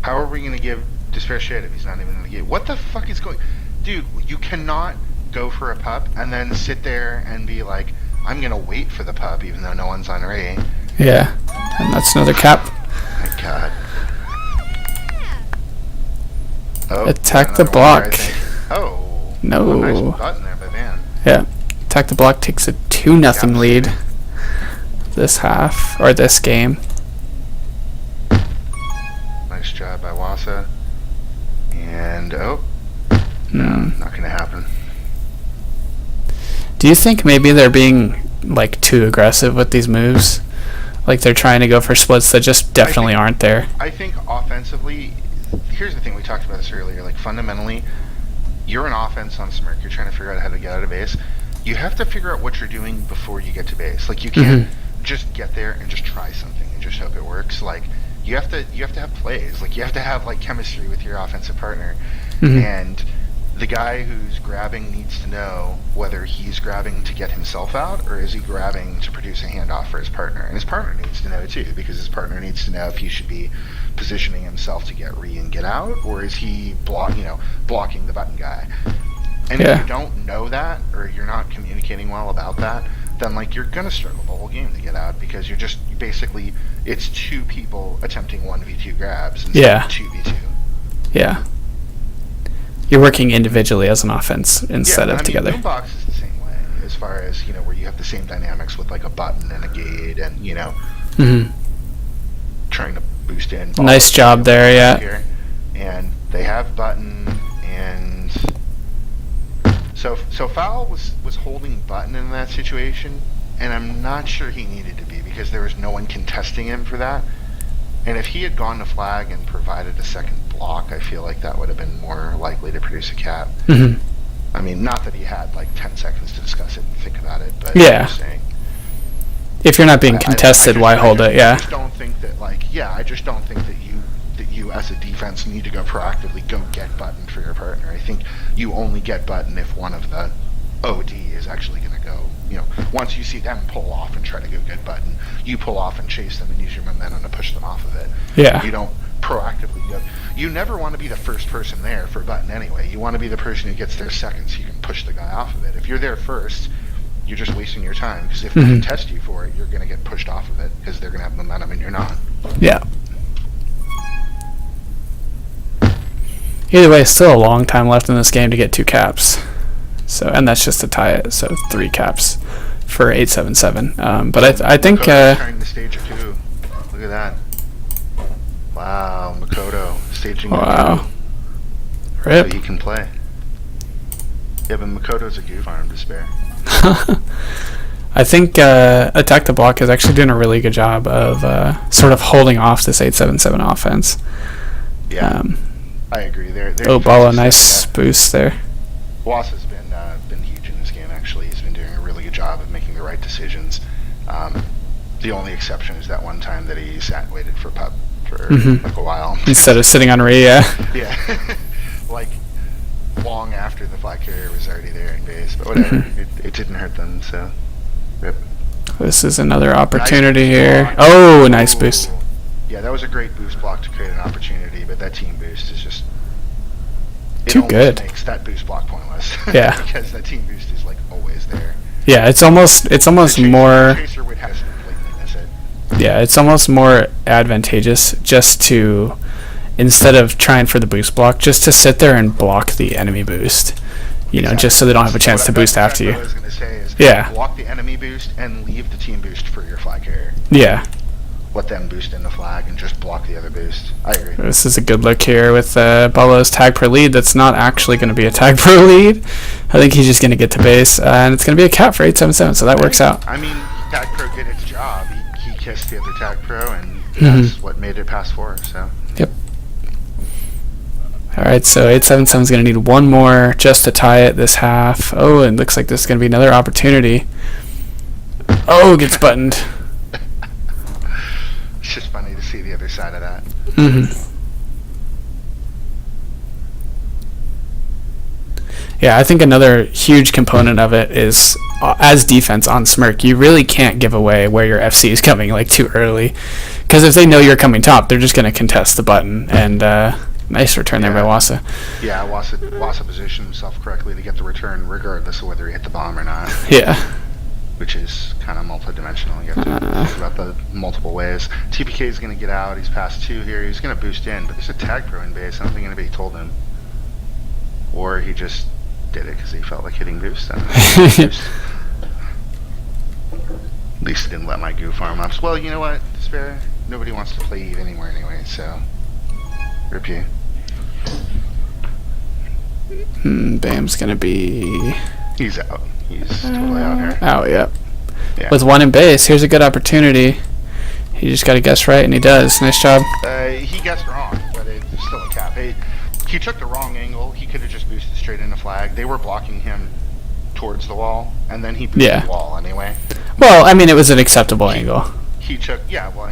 How are we going to give Despair shit if he's not even going to get? What the fuck is going? Dude, you cannot go for a pup and then sit there and be like, I'm gonna wait for the pup even though no one's on Ray. Yeah, and that's another cap. My God. Oh, attack the block. Oh. No. Nice button there by Van. Yeah. Attack the Block takes a 2-0 Yeah. lead this half, or this game. Nice job by Wasa. And, oh, not going to happen. Do you think maybe they're being like too aggressive with these moves? Like they're trying to go for splits that just definitely aren't there. I think offensively, here's the thing, we talked about this earlier, like fundamentally, you're an offense on Smirk, you're trying to figure out how to get out of base. You have to figure out what you're doing before you get to base. Like you can't just get there and just try something and just hope it works. Like you have to have plays. Like you have to have like chemistry with your offensive partner. And the guy who's grabbing needs to know whether he's grabbing to get himself out or is he grabbing to produce a handoff for his partner. And his partner needs to know too, because his partner needs to know if he should be positioning himself to get re and get out, or is he blocking the button guy. And if you don't know that, or you're not communicating well about that, then like you're gonna struggle the whole game to get out, because you're just basically, it's two people attempting 1v2 grabs instead of 2v2. Yeah. You're working individually as an offense instead of together. Boombox is the same way, as far as, where you have the same dynamics with like a button and a gate and, trying to boost in. Nice job there, yeah. Here. And they have button, and so Foul was holding button in that situation, and I'm not sure he needed to be, because there was no one contesting him for that. And if he had gone to flag and provided a second block, I feel like that would have been more likely to produce a cap. I mean, not that he had like 10 seconds to discuss it and think about it, but I'm just saying. If you're not being contested, why hold it? I just don't think that I just don't think that you as a defense need to go proactively go get button for your partner. I think you only get button if one of the OD is actually going to go. Once you see them pull off and try to go get button, you pull off and chase them and use your momentum to push them off of it. Yeah. You don't proactively go. You never want to be the first person there for button anyway. You want to be the person who gets there second, so you can push the guy off of it. If you're there first, you're just wasting your time, because if they contest you for it, you're going to get pushed off of it, because they're going to have momentum and you're not. Yeah. Either way, still a long time left in this game to get 2 caps. So, and that's just to tie it. So 3 caps for 877. But I think trying to stage a coup. Look at that. Wow, Makoto staging. Wow. Rip. So he can play. Yeah, but Makoto's a goof farm to spare. I think Attack the Block is actually doing a really good job of sort of holding off this 877 offense. Yeah, I agree. Bala, nice boost there. Was has been huge in this game, actually. He's been doing a really good job of making the right decisions. The only exception is that one time that he sat and waited for pup for like a while. Instead of sitting on Rhea. Yeah. Like, long after the flag carrier was already there in base, but whatever. It didn't hurt them, so rip. This is another opportunity nice here. Block. Oh, nice boost. Yeah, that was a great boost block to create an opportunity, but that team boost is just too good. Makes that boost block pointless. Yeah. Because that team boost is like always there. Yeah, it's almost more. The chaser would have to completely miss it. Yeah, it's almost more advantageous just to, instead of trying for the boost block, just to sit there and block the enemy boost. Just so they don't have a chance to boost after you. What I was going to say is block the enemy boost and leave the team boost for your flag carrier. Yeah. Let them boost in the flag and just block the other boost. I agree. This is a good look here with Balo's tag per lead. That's not actually going to be a tag per lead. I think he's just going to get to base, and it's going to be a cap for 877, so that works out. I mean, tag pro did its job. He kissed the other tag pro, and that's what made it past 4, so. Yep. Alright, so 877 is going to need one more just to tie it this half. Oh, it looks like this is going to be another opportunity. Oh, gets buttoned. It's just funny to see the other side of that. Yeah, I think another huge component of it is, as defense on Smirk, you really can't give away where your FC is coming like too early, because if they know you're coming top, they're just going to contest the button. And nice return there by Wasa. Yeah, Wasa positioned himself correctly to get the return, regardless of whether he hit the bomb or not. Yeah. Which is kind of multi-dimensional. You have to think about the multiple ways. TPK is going to get out. He's past 2 here. He's going to boost in, but there's a tag pro in base. I don't think anybody told him. Or he just did it because he felt like hitting boost. At least he didn't let my goo farm up. Well, you know what, Despair? Nobody wants to play Eve anymore anyway, so rip you. Bam's gonna be... He's out. He's totally out here. Out, yep. Yeah. With 1 in base, here's a good opportunity. He just gotta guess right, and he does. Nice job. He guessed wrong, but it's still a cap. He took the wrong angle. He could have just boosted straight into flag. They were blocking him towards the wall, and then he boosted the wall anyway. Well, I mean, it was an acceptable angle. He took, yeah, well,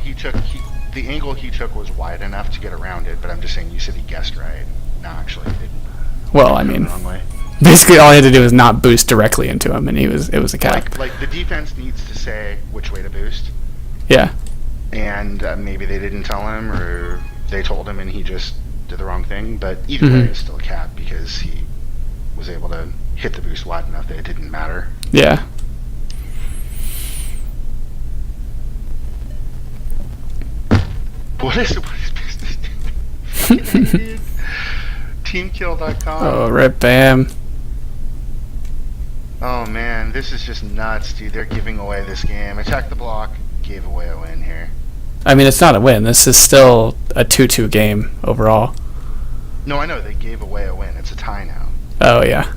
the angle he took was wide enough to get around it, but I'm just saying, you said he guessed right. No, actually, he didn't. Well, I mean, The wrong way. basically all he had to do was not boost directly into him, and it was a cap. Like the defense needs to say which way to boost, Yeah. and maybe they didn't tell him, or they told him and he just did the wrong thing, but either way, it's still a cap because he was able to hit the boost wide enough that it didn't matter. Yeah. What is business dude? Teamkill.com. Oh, rip Bam. Oh man, this is just nuts, dude. They're giving away this game. Attack the block, gave away a win here. I mean, it's not a win. This is still a 2-2 game overall. No, I know, they gave away a win. It's a tie now. Oh, yeah.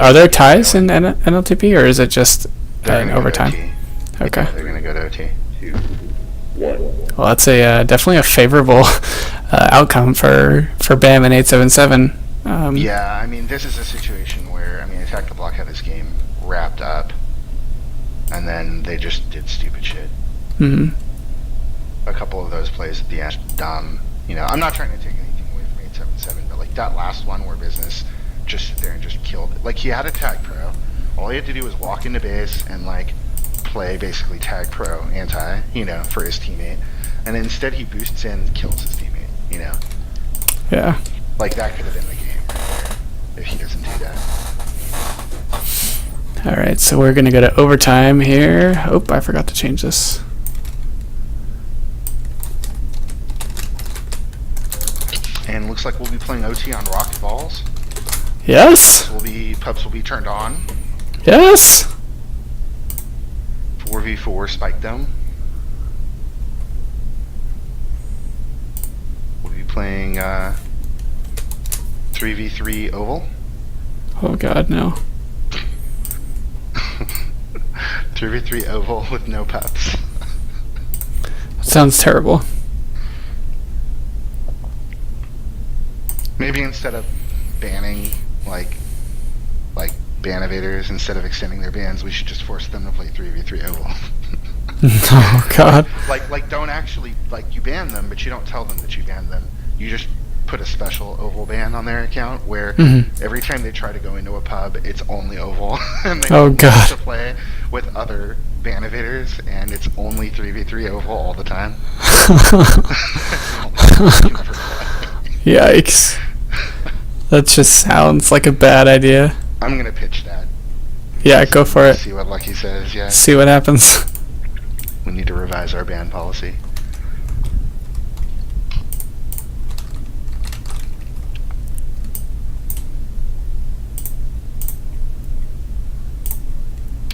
Are there ties in NLTP, or is it just an overtime? Okay. Yeah, they're going to go to OT. 2, 1. Well, that's a definitely a favorable outcome for Bam and 877. Yeah, I mean, this is a situation where, I mean, Attack the Block had this game wrapped up, and then they just did stupid shit. A couple of those plays at the end, dumb. You know, I'm not trying to take anything away from 877, but like that last one where Business just sit there and just killed it. Like, he had a tag pro. All he had to do was walk into base and like play basically tag pro anti, you know, for his teammate. And instead he boosts in and kills his teammate, you know. Yeah. Like, that could have been the game right there if he doesn't do that. All right, so we're gonna go to overtime here. Oh, I forgot to change this. And looks like we'll be playing OT on rocket balls. Yes. Pubs will be turned on. Yes. 4v4 Spike Dome. We'll be playing 3v3 Oval. Oh God, no. 3v3 Oval with no pups. Sounds terrible. Maybe instead of banning like ban evaders, instead of extending their bans, we should just force them to play 3v3 Oval. Oh God. Like don't actually, like, you ban them, but you don't tell them that you banned them. You just put a special Oval ban on their account where every time they try to go into a pub, it's only Oval, and they Oh, don't God. to play with other ban evaders, and it's only 3v3 Oval all the time. Yikes. That just sounds like a bad idea. I'm gonna pitch that. Yeah, go for it. See what Lucky says. Yeah, See what happens. we need to revise our ban policy.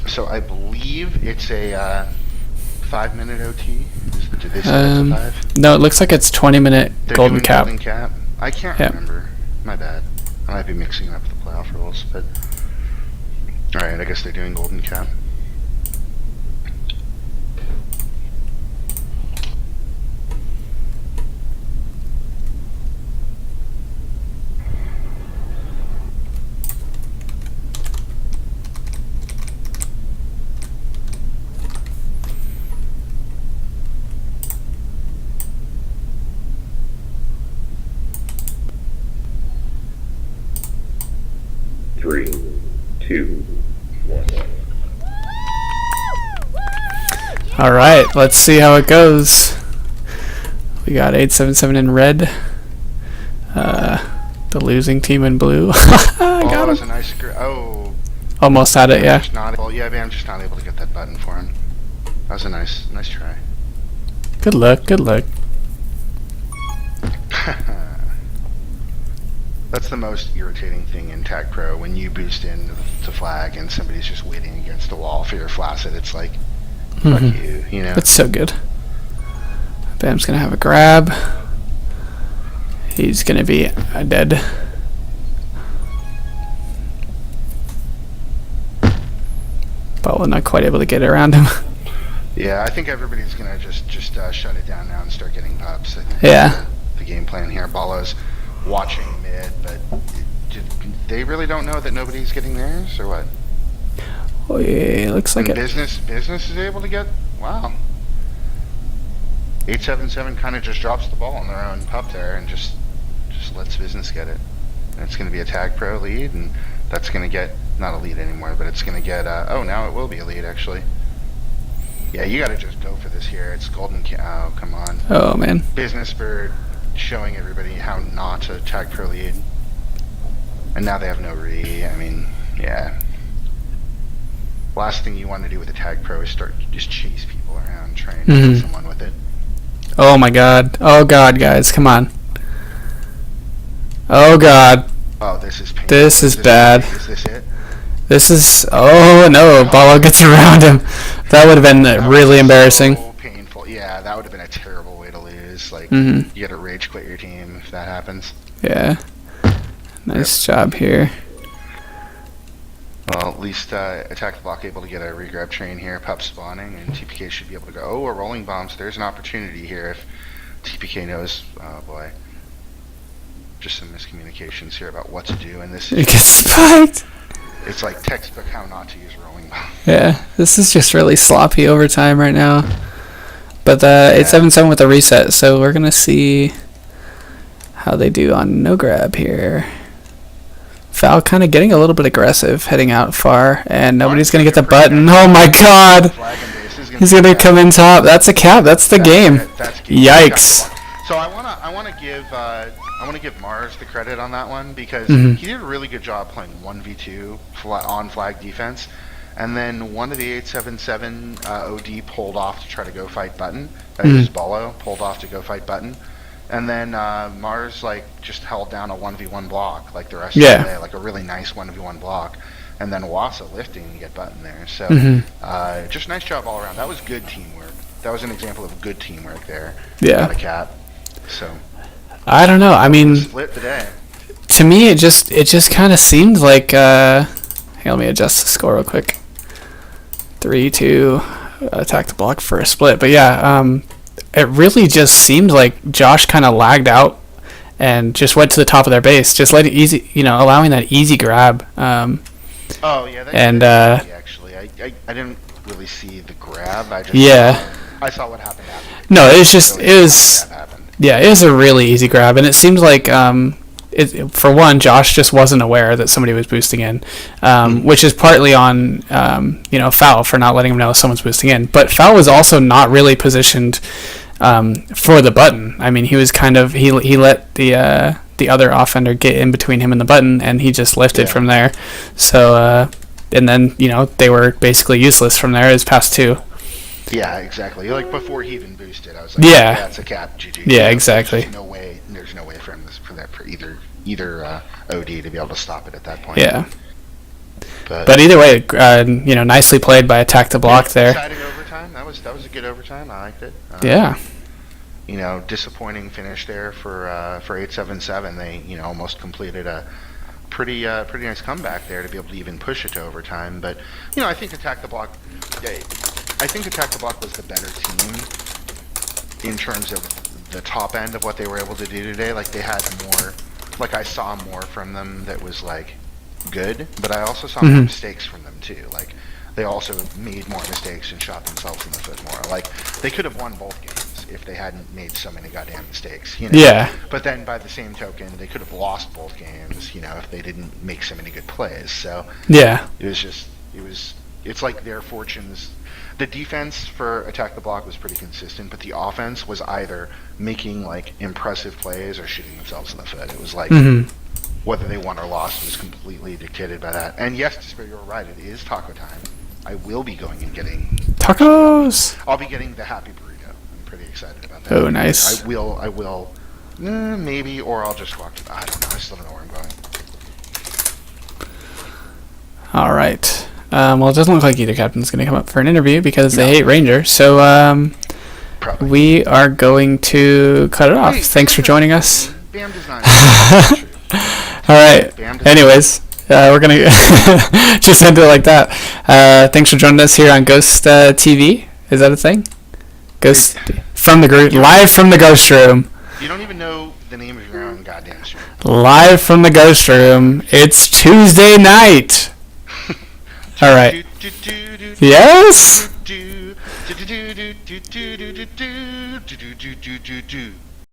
So I believe it's a 5-minute OT. Did they say it's a 5? No, it looks like it's 20-minute They're golden doing cap. Golden cap. I can't remember. My bad. I might be mixing up the playoff rules, but all right. I guess they're doing golden cap. Three, two, one. All right, let's see how it goes. We got 877 in red. The losing team in blue. I got that was him. a nice. Oh. Almost had it, yeah. Just not able, yeah, I'm just not able to get that button for him. That was a nice try. Good luck, good luck. That's the most irritating thing in Tag Pro, when you boost in to flag and somebody's just waiting against a wall for your flaccid. It's like, fuck you, you know? It's so good. Bam's gonna have a grab. He's gonna be dead. But we're not quite able to get around him. Yeah, I think everybody's gonna just shut it down now and start getting pups. I think Yeah. the game plan here. Balo's watching mid, but they really don't know that nobody's getting theirs, or what? Oh yeah, looks like And it. business is able to get, wow. 877 kind of just drops the ball on their own pup there and just lets business get it. And it's going to be a Tag Pro lead, and that's going to get, not a lead anymore, but it's going to get, oh, now it will be a lead, actually. Yeah, you got to just go for this here. It's golden, oh, come on. Oh man. Business Bird showing everybody how not to Tag Pro lead. And now they have no re, I mean, yeah. Last thing you want to do with a Tag Pro is start just chase people around trying to hit someone with it. Oh my god. Oh god, guys, come on. Oh god. Oh, this is painful. This is bad. Is this it? This is. Oh no, Balo gets around him. That would have been really embarrassing. So painful. Yeah, that would have been a terrible way to lose. Like, Mhm. you gotta rage quit your team if that happens. Yeah. Nice job here. Well, at least Attack the Block able to get a regrab train here, pup spawning, and TPK should be able to go, oh, a rolling bomb, so there's an opportunity here if TPK knows, oh boy. Just some miscommunications here about what to do, and this It is, gets spiked. it's like textbook how not to use rolling bomb. Yeah, this is just really sloppy overtime right now. But the 877 with a reset, so we're gonna see how they do on no grab here. Foul kind of getting a little bit aggressive, heading out far, and nobody's gonna get the button. Oh my god! He's gonna come in top. That's a cap. That's the game. Yikes! So I wanna give Mars the credit on that one, because he did a really good job playing 1v2 on flag defense, and then one of the 877 OD pulled off to try to go fight button. His Bolo pulled off to go fight button. And then Mars like just held down a 1v1 block like the rest of the day, like a really nice 1v1 block. And then Wasa lifting to get button there. So just nice job all around. That was good teamwork. That was an example of good teamwork there. Yeah. Not a cap. So I don't know. I mean, split today. To me, it just kind of seemed like. Hey, let me adjust the score real quick. 3-2, attack the block for a split. But yeah, it really just seemed like Josh kind of lagged out and just went to the top of their base, just letting easy, allowing that easy grab. Oh yeah, that and actually, I didn't really see the grab. I saw what happened after. No, it was a really easy grab, and it seemed like for one, Josh just wasn't aware that somebody was boosting in, which is partly on Foul for not letting him know someone's boosting in. But Foul was also not really positioned for the button. I mean, he was he let the other offender get in between him and the button, and he just lifted from there. So and then they were basically useless from there as pass two. Yeah, exactly. Like before he even boosted, I was like, yeah, that's a cap, GG. Yeah, exactly. There's no way for him for either OD to be able to stop it at that point. Yeah. But either way, nicely played by Attack the Block there. Exciting overtime. That was a good overtime. I liked it. Yeah. Disappointing finish there for 877. They almost completed a pretty nice comeback there to be able to even push it to overtime. But I think Attack the Block. I think Attack the Block was the better team in terms of the top end of what they were able to do today. Like, they had more, like, I saw more from them that was like good, but I also saw more mistakes from them too. Like, they also made more mistakes and shot themselves in the foot more. Like, they could have won both games if they hadn't made so many goddamn mistakes. Yeah. But then by the same token, they could have lost both games, if they didn't make so many good plays. So yeah, it's like their fortunes. The defense for Attack the Block was pretty consistent, but the offense was either making like impressive plays or shooting themselves in the foot. It was like whether they won or lost was completely dictated by that. And yes, Despair, you're right. It is taco time. I will be going and getting tacos. I'll be getting the happy burrito. I'm pretty excited about that. Oh, nice. I will Maybe, or I'll just walk to the... I don't know. I still don't know where I'm going. All right. Well, it doesn't look like either captain's going to come up for an interview because No. they hate Ranger. So Probably. we are going to cut it off. Wait, Thanks for joining us. BAM does not... True. All right. BAM does Anyways, we're going to just end it like that. Thanks for joining us here on Ghost TV. Is that a thing? Ghost from the live from the Ghost Room. You don't even know the name of your own goddamn show. Live from the Ghost Room. It's Tuesday night. All right. Yes.